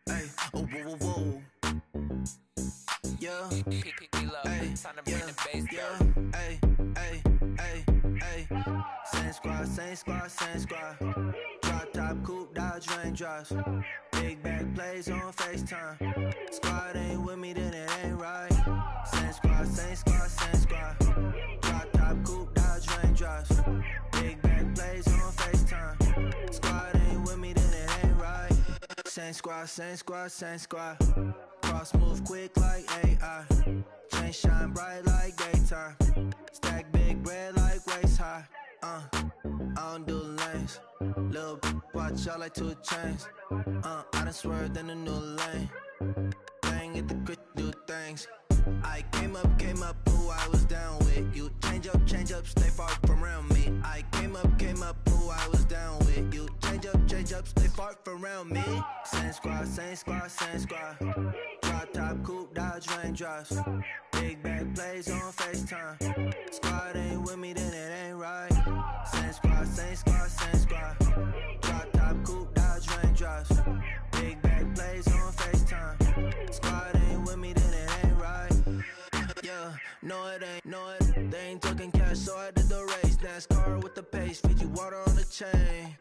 Hey. Oh, whoa, whoa, whoa. Yeah. Hey. Yeah. Hey. Same squad. Drop top, coupe, Dodge raindrops. Big back plays on FaceTime. Squad ain't with me, then it ain't right. Same squad. Drop top, coupe, Dodge raindrops. Big back plays on FaceTime. Squad ain't with me, then it ain't right. Same squad. Cross move quick like AI. Chain shine bright like daytime. Stack big bread like waist high. I don't do lanes. Lil' watch out like 2 chains. I done swerved in a new lane. Bang at the crit, do things. I came up, who I was down with. You change up, stay far from around me. I came up, who I was down with. You change up, stay far from around me. Same squad. Drop top, coupe, Dodge raindrops. Big back plays on FaceTime. Squad ain't with me, then it ain't right. Same squad. Drop top, coupe, Dodge raindrops. Big back plays on FaceTime. Squad ain't with me, then it ain't right. Yeah, no it ain't. They ain't talking cash, so I did the race. NASCAR with the pace, feed you water on the chain.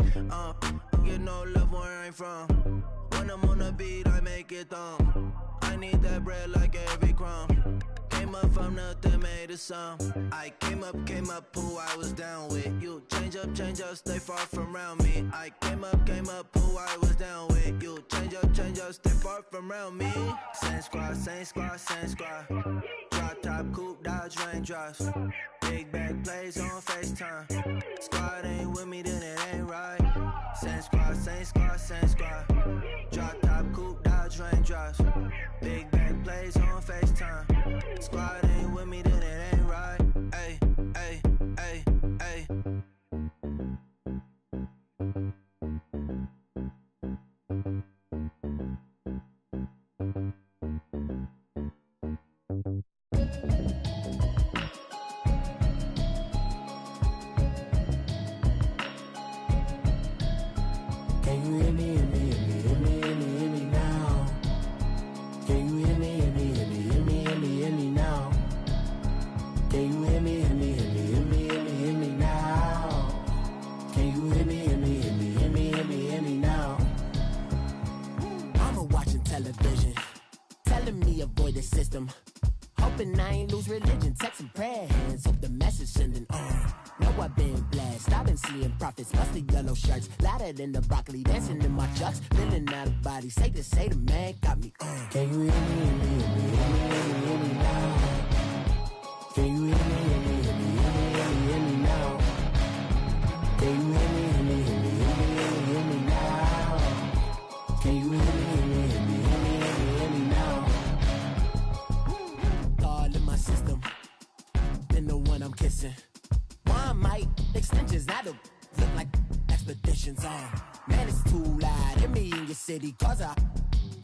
Get no love where I ain't from. When I'm on the beat, I make it thumb. I need that bread like every crumb. Came up from nothing, made a sum. I came up, who I was down with. You change up, stay far from around me. I came up, who I was down with. You change up, stay far from around me. Same squad. Drop top, coupe, Dodge raindrops. Big back plays on FaceTime. Squad ain't with me, then it ain't right. Same squad. Drop top, coupe, Dodge raindrops. Big back plays on FaceTime. Squad ain't with me, then it ain't right. Ay. Can you hear me? television, telling me avoid the system. Hoping I ain't lose religion, texting prayer hands, hope the message sending on. Know I've been blessed, I've been seeing prophets, mostly yellow shirts, louder than the broccoli, dancing in my chucks, feeling out of body, say the man got me on. Can you hear me, hear me now? Can you hear me, hear me now? Can you hear me, hear me now? Can you hear me, hear me now? All in my system, then the one I'm kissing. One might extensions, now the look like expeditions on. Man, it's too loud, hear me in your city, cause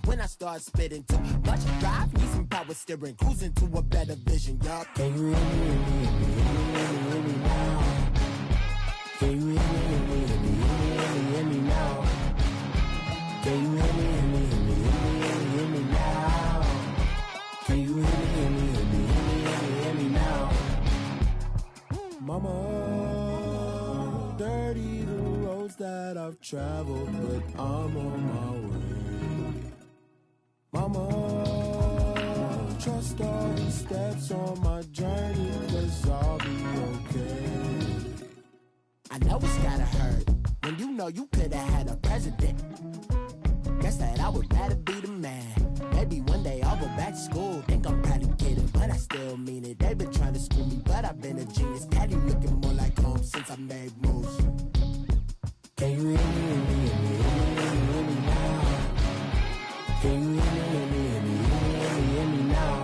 when I start spitting too much drive, need some power steering, cruising to a better vision, y'all. Can you hear me now? Can you hear me now? Can you hear me now? Can you hear me now? Mama, dirty the roads that I've traveled, but I'm on my way. Mama, trust all the steps on my journey, 'cause I'll be okay. I know it's gotta hurt when you know you could've had a president. Guess that I would rather be the man. Maybe one day I'll go back to school. Think I'm probably kidding, but I still mean it. They've been trying to school me, but I've been a genius. Daddy looking more like home since I made moves. Can you hear me now? Can you hear me now?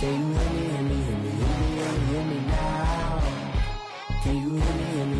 Can you hear me now? Can you hear me now?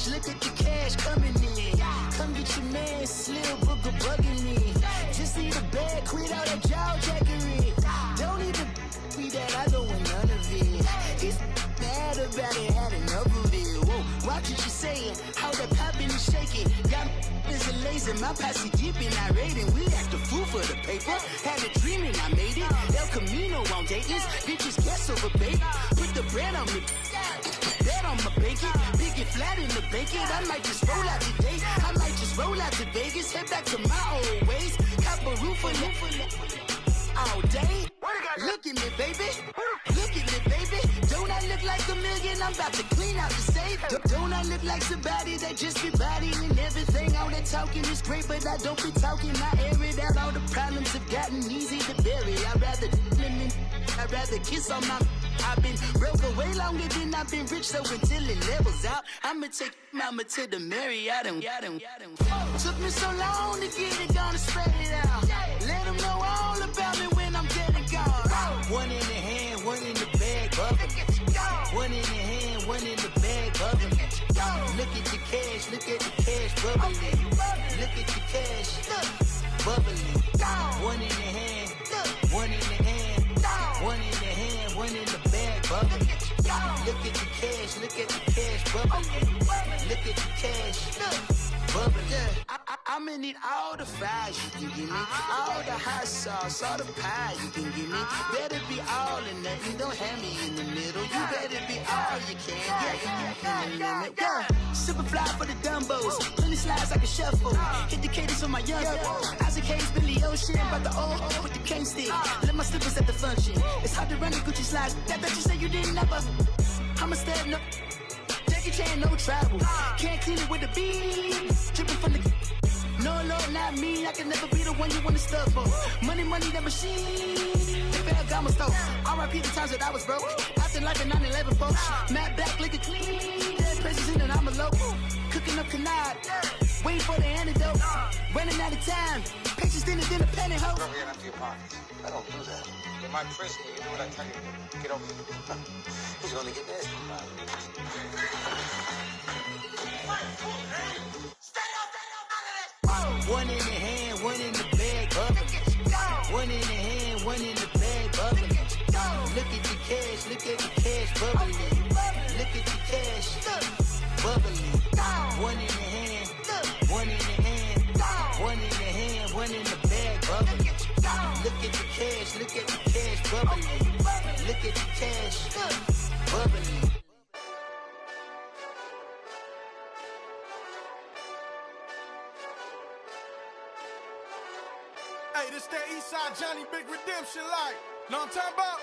Look at the cash coming in. Come get your man, Slim Booger bugging me. Just need a bag, quit all that jaw jackery. Don't even be that, I don't want none of it. He's mad about it, had enough of it. Whoa, watch what you saying, how that poppin' and shaking. Got is a laser, my posse deep and irate, and we act a fool for the paper. Had a dream and I made it. El Camino on Dayton's, bitches guess over baby. Put the bread on me. Bet on my bacon, big and flat in the bacon. I might just roll out today. I might just roll out to Vegas, head back to my old ways. Cop a roof for all day. Look at me, baby. Look at me, baby. Don't I look like a million? I'm about to clean out the safe. Don't I look like somebody that just be bodying everything? All that talking is great, but I don't be talking. I air it out. All the problems have gotten easy to bury. I'd rather kiss on my. I've been broke way longer than I've been rich, so until it levels out, I'ma take mama to the Marriott and took me so long to get it, gonna spread it out. Let them know all about me when I'm dead and gone. One in the hand, one in the bag, bubbling. One in the hand, one in the bag, bubbling. Look at the cash, bubbling. Look at the cash, bubbling. One in the hand, one in the hand, one in the hand, one in the bag, bubbling. Look at the cash, bubbling. Look at the cash, bubbling. I'ma need all the fries you can give me, all the hot sauce, all the pie you can give me. Better be all or nothing, don't have me in the middle. You better be all you can, yeah. Super fly for the Dumbos, plenty slides like a shuffle. Hit the cadence on my young Isaac Hayes, Billy Ocean, about the old with the cane stick. Let my slippers at the function. It's hard to run the Gucci slides. That you say you didn't never. I'ma step no. Jackie Chan, no travel. Can't clean it with the beat. Dripping from the. No, Lord, not me. I can never be the one you want to stuff for. Money, that machine. They fell got my stove. R.I.P. the times that I was broke. Acting like a 9/11 folks. Matte black, liquor clean. Dead places in and I'm a local. Cooking up canard. Waiting for the antidote. Running out of time. Patience thinner than a penny hoe. Go over here and empty your pockets. I don't do that. In my prison, you do what I tell you to do. Get over here. He's gonna get nasty. One in the hand, one in the bag, bubbling. One in the hand, one in the bag, bubbling. Look at the cash, bubbling. Look at the cash, bubbling. One in the hand, one in the hand, one in the hand, one in the bag, bubbling. Look at the cash, bubbling. Look at the cash, bubbling. Hey, this that Eastside Johnny Big Redemption like. Know what I'm talking about?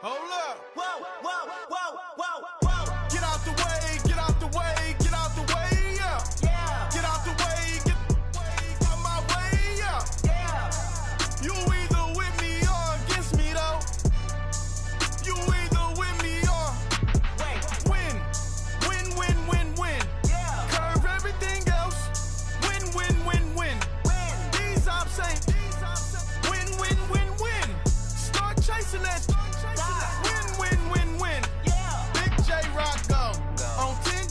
Hold up. Whoa, whoa, whoa, whoa, whoa. Get out the way, get out the way, get out the way, yeah. Yeah. Get out the way, get out my way, yeah. Yeah. You either with me or against me, though. You either with me or win. Yeah. Curve everything else. Win. These ops ain't win. Start chasing that. Win. Yeah. Big J Rock go. On 10.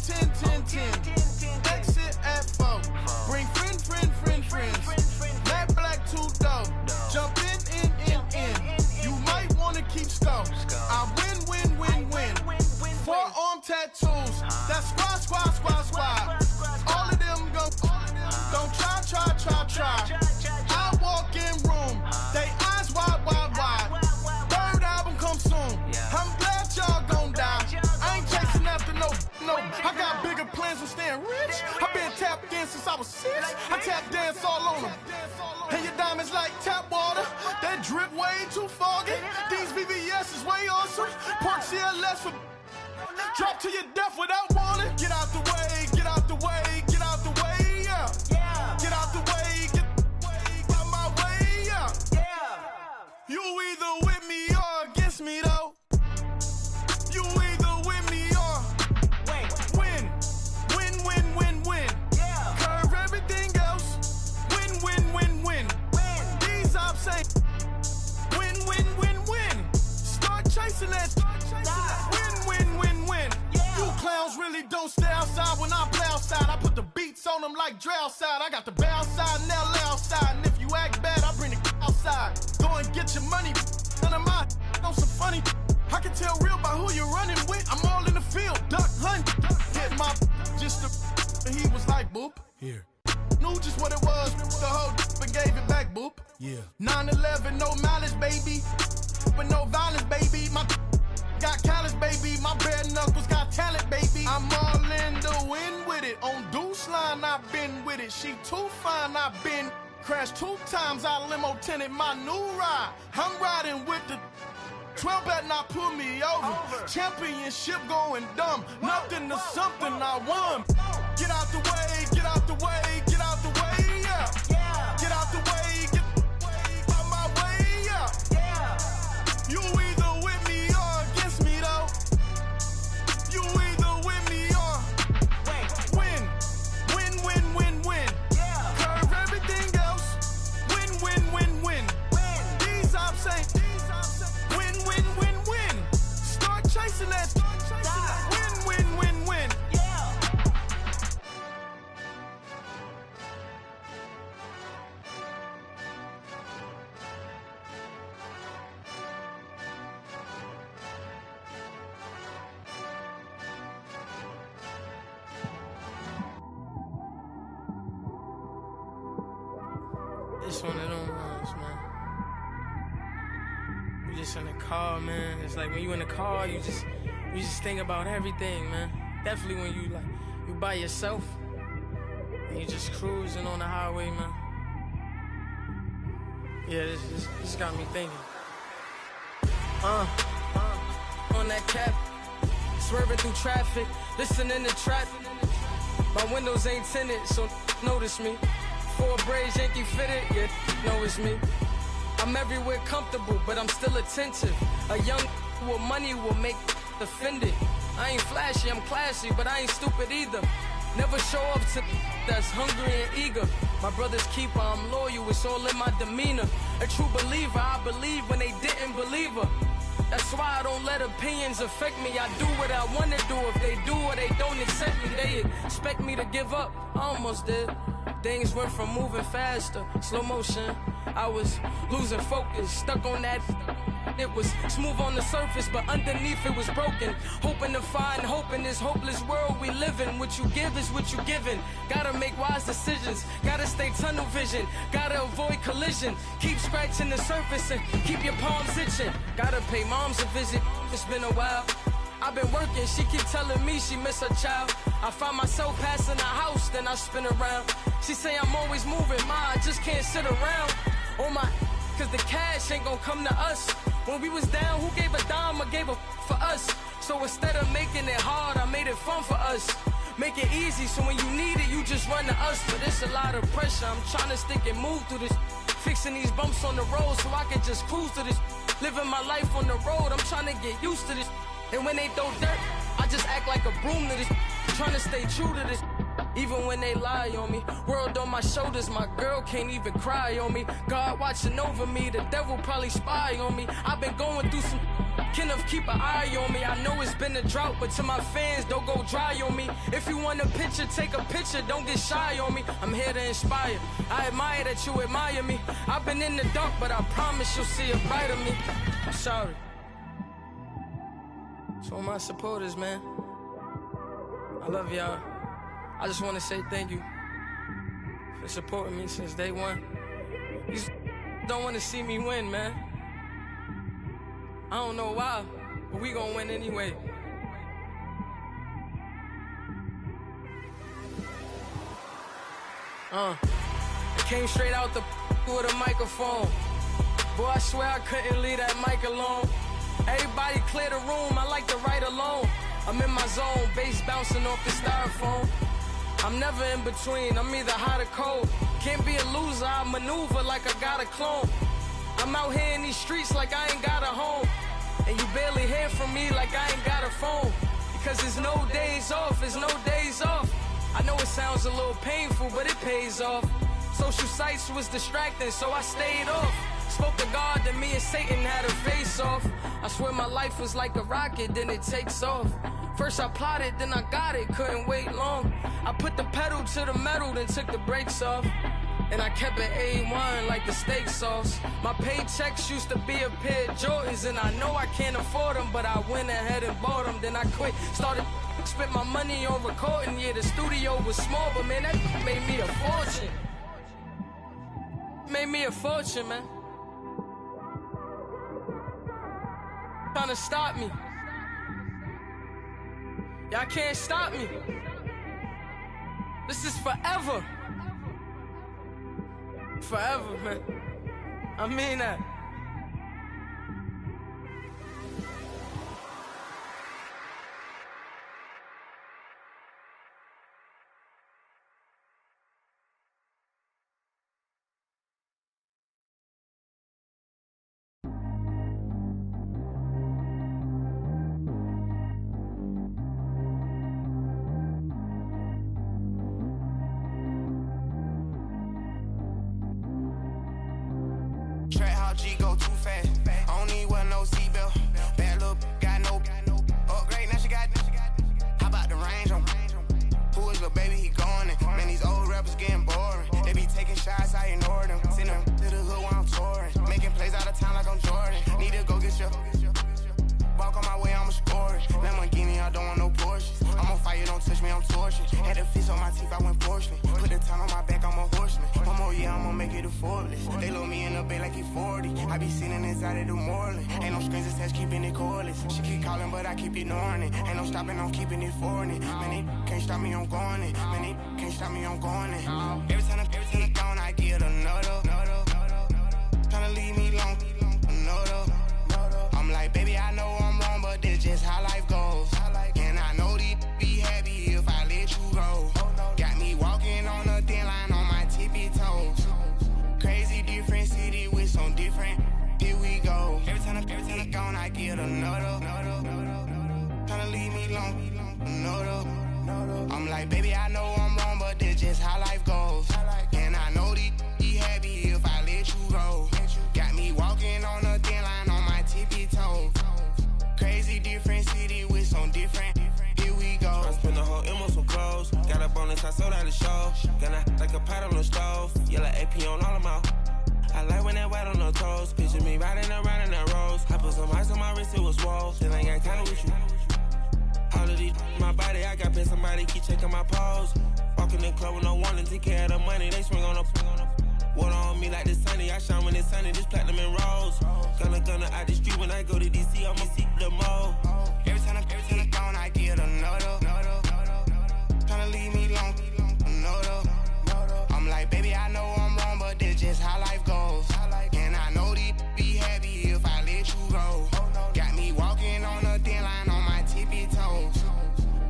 Exit at 4. Bring friends. Matte black 2 dope. Jump in. You might wanna keep score. I win. Forearm tattoos. That's squad. All of them go. Don't try. I walk in room. They eyes wide. Third album come soon. I'm glad y'all gon' die. I ain't chasing after no. I got bigger plans than staying rich. I been tapped in since I was 6. I tap dance all on them. And your diamonds like tap water. That drip way too foggy. These VVS is way awesome. Park CLS for drop to your death without warning. Get out the way, yeah. Get out the way, get out my way, yeah. You either with me or against me, though. You either with me or win. Yeah. Curve everything else. Win. These ops ain't win. Start chasing that. Win. Yeah. You clowns really don't stay outside when I play outside. I put the beats on them like drow side. I got the bow side and LA outside. And if you act bad, I bring the outside. Go and get your money. None of my on some funny. I can tell real by who you're running with. I'm all in the field. Duck hunt. Hit my just and he was like, boop. Here. Knew just what it was. The whole and gave it back, boop. Yeah. 9/11, no malice, baby. But no violence, baby. My got callous, baby. My bare knuckles got talent, baby. I'm all in the wind with it. On Deuce Line, I've been with it. She too fine, I've been crashed 2 times. I limo tinted my new ride. I'm riding with the 12 better not pull me over. Championship going dumb. Nothing to something I won. Get out the way, yeah. Get out the way, get out my way, yeah. You either with me or against me, though. You either with me or win. Curve everything else. Win. These ops ain't win. Start chasing that. Win. It's one of them ones, man. You just in the car, man. It's like when you in the car, you just think about everything, man. Definitely when you by yourself and you just cruising on the highway, man. Yeah, this got me thinking. On that cap, swerving through traffic, listening to traffic. My windows ain't tinted, so notice me. PS4 braids, Yankee fitted, yeah, know it's me. I'm everywhere comfortable, but I'm still attentive. A young with money will make offended. I ain't flashy, I'm classy, but I ain't stupid either. Never show up to that's hungry and eager. My brother's keeper, I'm loyal, it's all in my demeanor. A true believer, I believe when they didn't believe her. That's why I don't let opinions affect me. I do what I want to do. If they do or they don't accept me, they expect me to give up. I almost did. Things went from moving faster, slow motion. I was losing focus, stuck on that. It was smooth on the surface, but underneath it was broken. Hoping to find hope in this hopeless world we live in. What you give is what you given. Gotta make wise decisions. Gotta stay tunnel vision. Gotta avoid collision. Keep scratching the surface and keep your palms itching. Gotta pay moms a visit. It's been a while. I've been working, she keep telling me she miss her child. I find myself passing the house, then I spin around. She say I'm always moving, ma, I just can't sit around. Oh my, cause the cash ain't gon' come to us. When we was down, who gave a dime or gave a for us? So instead of making it hard, I made it fun for us. Make it easy, so when you need it, you just run to us. But it's a lot of pressure, I'm trying to stick and move through this. Fixing these bumps on the road so I can just cruise to this. Living my life on the road, I'm trying to get used to this. And when they throw dirt, I just act like a broom to this. Trying to stay true to this. Even when they lie on me. World on my shoulders, my girl can't even cry on me. God watching over me, the devil probably spy on me. I've been going through some, Kenneth keep an eye on me. I know it's been a drought, but to my fans, don't go dry on me. If you want a picture, take a picture, don't get shy on me. I'm here to inspire, I admire that you admire me. I've been in the dark, but I promise you'll see a brighter me. I'm sorry. To all my supporters, man, I love y'all. I just want to say thank you for supporting me since day one. You don't want to see me win, man. I don't know why, but we gonna win anyway. I came straight out the with a microphone. Boy, I swear I couldn't leave that mic alone. Everybody clear the room, I like to write alone. I'm in my zone, bass bouncing off the styrofoam. I'm never in between, I'm either hot or cold. Can't be a loser, I maneuver like I got a clone. I'm out here in these streets like I ain't got a home. And you barely hear from me like I ain't got a phone. Because there's no days off, there's no days off. I know it sounds a little painful, but it pays off. Social sites was distracting, so I stayed off. Spoke to God, then me and Satan had a face off. I swear my life was like a rocket, then it takes off. First I plotted, then I got it, couldn't wait long. I put the pedal to the metal, then took the brakes off. And I kept it A1 like the steak sauce. My paychecks used to be a pair of Jordans, and I know I can't afford them, but I went ahead and bought them. Then I quit, started spent my money on recording. Yeah, the studio was small, but man, that made me a fortune. Made me a fortune, man. Trying to stop me. Y'all can't stop me. This is forever. Forever, man. I mean that. G go too fast. I don't need wear no seatbelt. Bad little got no upgrade. Now she got. How about the range on? Who is the baby? He going in. Man, these old rappers getting boring. They be taking shots, I ignore them. Send them to the hood while I'm touring. Making plays out of town like I'm Jordan. Need to go get your. Walk on my way, I'ma score it. Lamborghini, I don't want no Porsches. I'm on fire, don't touch me, I'm torching. Had the fish on my teeth, I went fortunate. Put the time on my back, I'm a horseman. One more year, I'ma make it effortless. They load me in the bay like he 40. I be sitting inside of the Moreland. Ain't no strings attached, keeping it cordless. She keep calling, but I keep ignoring it. Ain't no stopping, I'm keeping it foreign it. Man, they can't stop me, I'm going it. Man, they can't stop me, I'm going it. Every time I'm gone, I get another. Tryna leave me long, another. I'm like, baby, I know I'm wrong, but this just how life goes. And I know these be happy if I let you go. Got me walking on a thin line on my tippy toe. some different. Here we go. Every time I'm gone, I get another. Tryna leave me alone, another. I'm like, baby, I know I'm wrong, but that's just how life goes. And I know these happy if I let you go. Got me walking on a thin line on my tippy toes. Crazy different city with some different. Here we go. I spent the whole M on some clothes. Got up on this, I sold out the show. Gonna like a pot on the stove. Yellow AP on all of my. I like when that white on the toes. Picture me riding around in that rose. I put some ice on my wrist, it was swole. Then I got kinda with you. All of these my body, I got paid somebody keep checking my pose. Walking in the club with no warning, take care of the money. They swing on the water on me like the sunny. I shine when it's sunny, this platinum and rose. Gonna out the street when I go to DC, I'ma see the mode. Every time I'm gone, I get another. Tryna leave me alone, another. I'm like, baby, I know I'm wrong, but that's just how life goes. And I know these be happy if I let you go. Got me walking on a thin line on my tippy toes.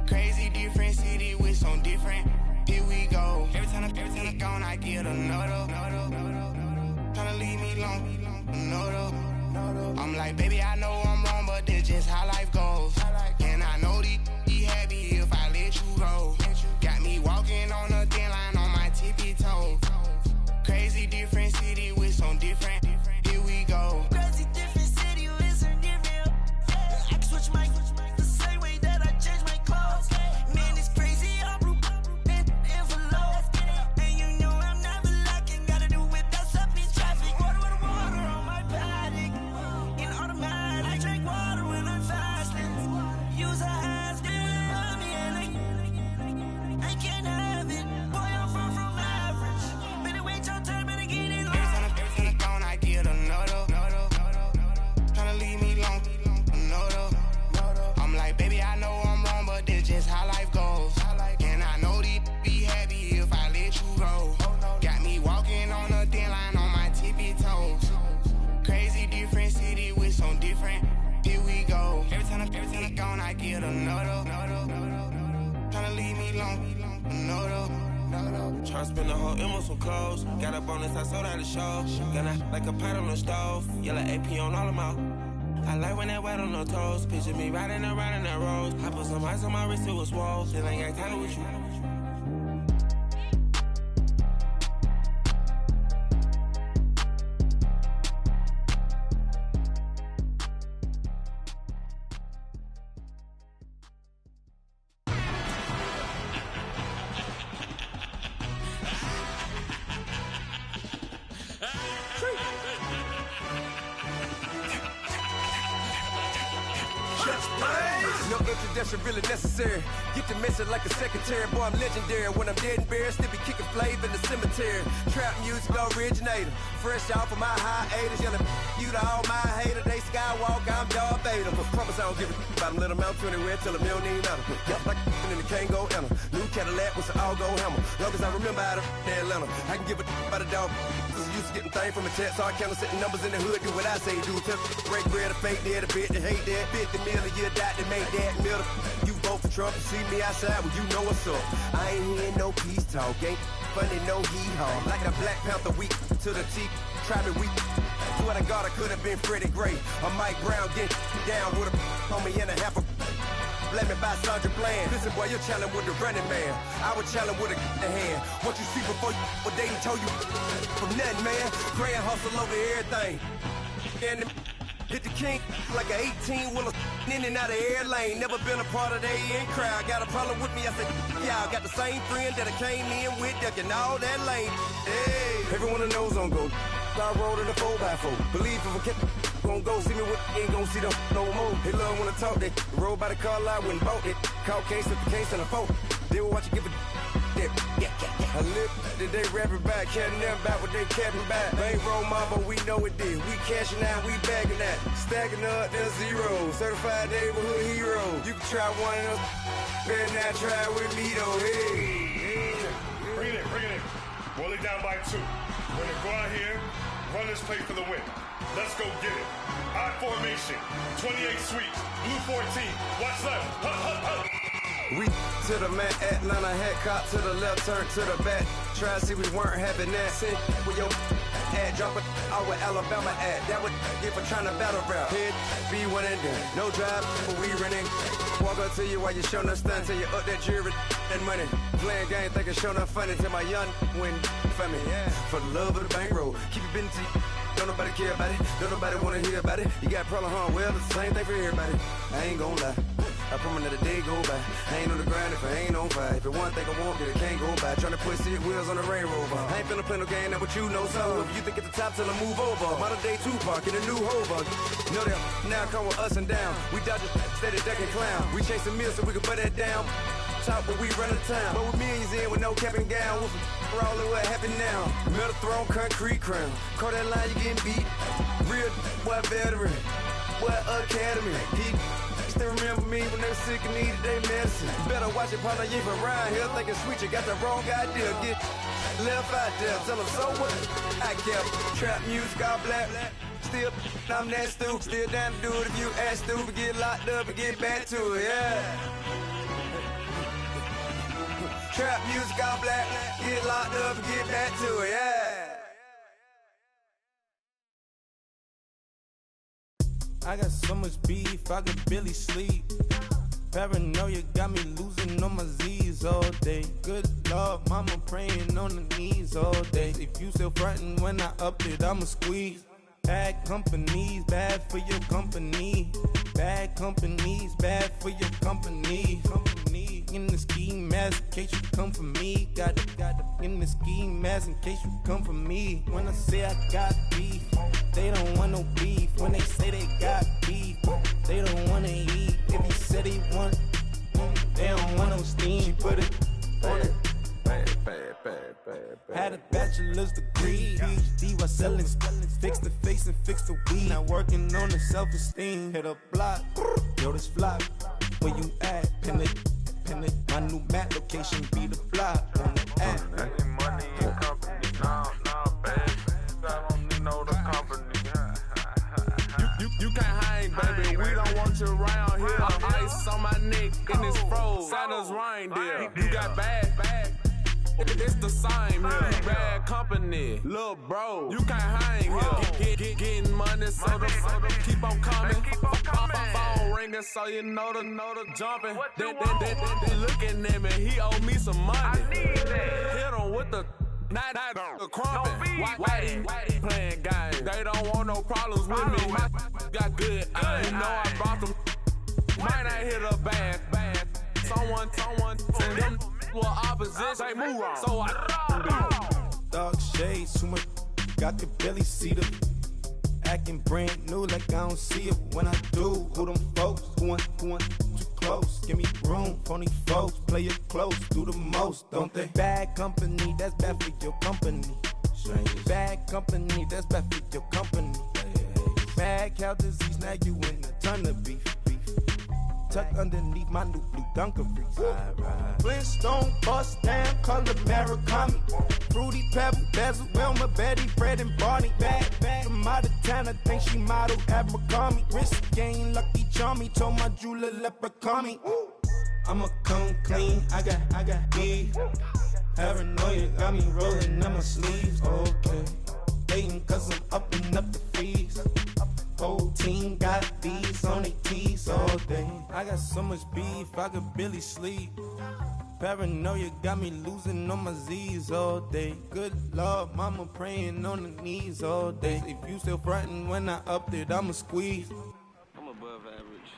Crazy different city with some different. Here we go. Every time I'm gone, I get another. Tryna leave me alone, another. I'm like, baby, I know I'm wrong, but that's just how life goes. And I know these happy if I let you go. Got me walking on a thin line on my tippy toes. Crazy different city with some different. Here we go. Crazy different city with some different. I can switch my the same way that I change my clothes. Man, it's crazy. I'm envelope. And you know I'm never lacking. Gotta do with that stuff in traffic. Water on my paddock. In automatic. I drink water when I'm fasting. Use a has on me and I can't have it. Boy, I'm far from average. Better wait your turn, better get in line. Every time I'm gone, I get another. Tryna leave me alone, another. I'm like, baby, I know I'm wrong, but that's just how life goes. And I know these be happy if I let you go. Got me walking on a thin line on my tippy toes. Crazy different city with some different. Here we go. Every time I'm gone, I get another. Tryna leave me alone, another. Tryna spend the whole M on some clothes. Got up on this, I sold out the show. Gonna like a pot on the stove. Yellow AP on all of my. I like when that white on the toes. Picture me riding around in that rose. I put some ice on my wrist, it was swole. Then I got kinda with you. No introduction really necessary. Get the message like a secretary. Boy, I'm legendary. When I'm dead and buried, still be kicking flavor in the cemetery. Trap music originator. Fresh off of my hiatus. Yelling you to all my haters. They skywalk, I'm Darth Vader. Promise I don't give a about them. Let them out anywhere till a million need matter. Yup, like in the can't go enter. New Cadillac with an all-go hammer. Long as I remember out of Atlanta. I can give a about a dog. Used to getting things from a text, so I count setting numbers in the hood. Do what I say, do. Tell break bread, a fake dead, a bit to hate that. 50 million, you die to make that middle. You vote for Trump, you see me outside, well, you know what's up. I ain't hearing no peace talk, ain't funny, no hee-haw. Like the Black Panther week to the teeth, try me weak. Swear to God, I could have been Freddie Gray. Or Mike Brown, get down with a homie and a half a. Let me buy Sandra Bland. Listen, boy, you're challenging with the running man. I was challenging with a hand. What you see before you, what they done told you from nothing, man. Grand hustle over everything. And hit the king like an 18-wheeler in and out of air lane. Never been a part of the in crowd. Got a problem with me, I said, y'all got the same friend that I came in with, ducking all that lane. Hey, everyone that knows on go. I rolled in a 4x4. Believe if I kept gon' go see me with ain't gon' see them no more. They love when I talk that. Roll by the car lot when bought it. Call case with the case and a phone. They will watch you give a that. I live that they rapping back, caring them back what they capping back. Bankroll mob, but we know it did. We cashing out, we bagging that. Stacking up, there's zero. Certified neighborhood hero. You can try one of them. Better not try with me though. Hey. Bring it in. Roll it down by 2. We're gonna go out here, run this play for the win. Let's go get it. I formation, 28 sweeps, blue 14. Watch left. Hup. We to the man, Atlanta, head cop to the left, turn to the back. Try to see we weren't having that. Sin with your at. Drop it out with Alabama at. That would get for trying to battle rap. Hit, be one and done. No drive, but we running. Walk up to you while you showing us stun. Till you up that jewelry and money. Playing game, thinking showing up funny. Till my young win for me. Yeah. For the love of the bankroll. Keep it busy. Don't nobody care about it. Don't nobody wanna hear about it. You got a problem, huh? Well, it's the same thing for everybody. I ain't gon' lie. I promise that a day go by. I ain't on the grind if I ain't on fire. If it one thing I want, then it can't go by. Tryna put seat wheels on the Range Rover. I ain't finna play no game, that what you know. So if you think it's the top, tell them move over. Modern day Tupac in a new Hover. Know that now come with us and down. We dodge the steady duck and clown. We chase the meal so we can put that down. Top, but we run the town. But with millions in with no cap and gown. We're all in what happened now. Metal throne, concrete crown. Call that line, you getting beat. Real what veteran. What academy. He still remember me when they were sick and needed their medicine. Better watch it, partner, you from around here thinking sweet, you got the wrong idea. Get left out there, tell them so what? I kept trap music all black. Still, I'm that stupid. Still down to do it if you ask stupid. Get locked up and get back to it, yeah. Trap music all black. Get locked up and get back to it, yeah. I got so much beef, I could barely sleep. Paranoia got me losing on my Z's all day. Good Lord, mama praying on the knees all day. If you still frontin' when I up it, I'ma squeeze. Bad companies, bad for your company. Bad companies, bad for your company. Company in the ski mask in case you come for me. Got it in the ski mask in case you come for me. When I say I got beef, they don't want no beef. When they say they got beef, they don't wanna eat. If he said he want, they don't want no steam. She put it on it. Had a bachelor's degree, PhD while selling. Fix the face and fix the weed. Now working on the self-esteem. Hit a block, yo this flop. Where you at? Pin it. My new map location be the flop on the app. I need money and company. Nah, baby. I don't need no company. You can't hang, baby. We don't want you around here. Ice on my neck in this froze. Santa's reindeer. You got bad. It's the same here. Bad company, little bro. You can't hang here. Getting money, so the keep on coming. Phone ringing, so you know the jumping. They looking at me. He owe me some money. I need that. Hit him with the the crumping. Why playing games? They don't want no problems with me. My got good. You know I brought them. Might not hit a bad. Someone send them. Well, opposition, move on. So I dark shades, too much. Got the belly see them. Acting brand new like I don't see it when I do. Who them folks? Who want too close? Give me room, phony folks. Play it close, do the most, don't they? Bad company, that's bad for your company. Bad company, that's bad for your company. Bad cow disease, now you in a ton of beef. Tuck underneath my new blue Dunkaroos. Flintstone bust down, color Murakami. Fruity Pebble, Bezel, Wilma, Betty, Fred, and Barney. Bad from out of town, I think she modeled Abercrombie. Wrist game, Lucky Charmy, told my jeweler leprechaun. I'ma come clean, I got beef. Paranoia got me rolling on my sleeves. Okay, hating cause I'm upping up the fees. Whole team got these on their tees all day. I got so much beef, I could barely sleep. Paranoia got me losing on my Z's all day. Good Lord, mama praying on the knees all day. If you still frontin' when I up it, I'ma squeeze. I'm above average.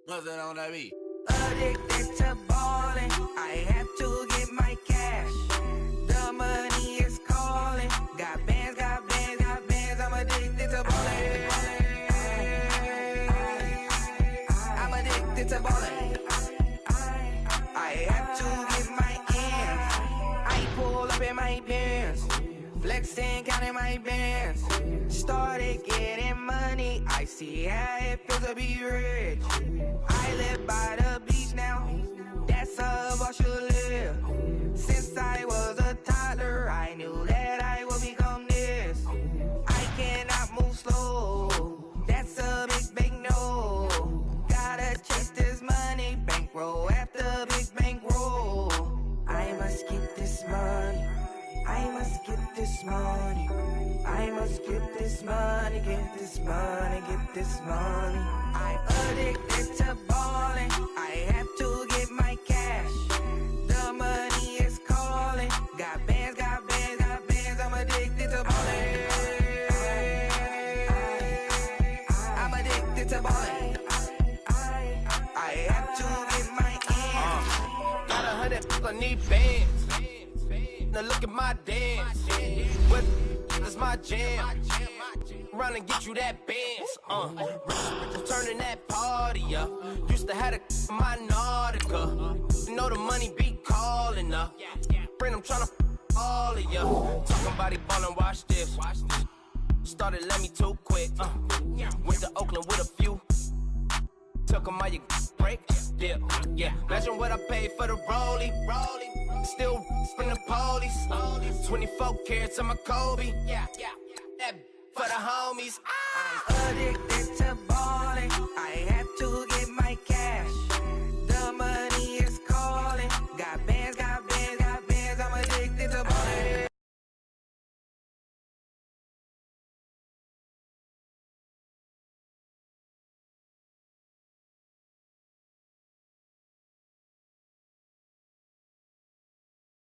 What's that on that beat? Addicted to ballin', I have to get my cash. The money is calling. Got bands, I'm addicted to ballin'. I'm addicted to ballin'. I have to get my ends. I pull up in my pants, flexing, counting my bands. Started getting money, I see how it feels to be rich. I live by the beach now, that's how I should live. Since I was a toddler, I knew that I would become this. I cannot move slow, that's a big no. bankroll after big bankroll. I must get this money. I must get this money. I must get this money, get this money, get this money. I'm addicted to balling. I have to get my cash. The money is calling. Got bands, got bands, got bands. I'm addicted to balling. I'm addicted to balling. I have to get my ends. Got 100, I need bands. Now look at my dance. What is my jam? Run and get you that Benz. Turning that party up. Used to have a my Nautica. You know the money be calling up. Friend, I'm tryna all of ya. Talking about he ballin', watch this. Started let me too quick. Went to Oakland with a few. Took 'em all you break. Dip. Yeah. Imagine what I paid for the rollie. Still from the police. 24 carats on my Kobe. Yeah. That for the homies. I'm addicted to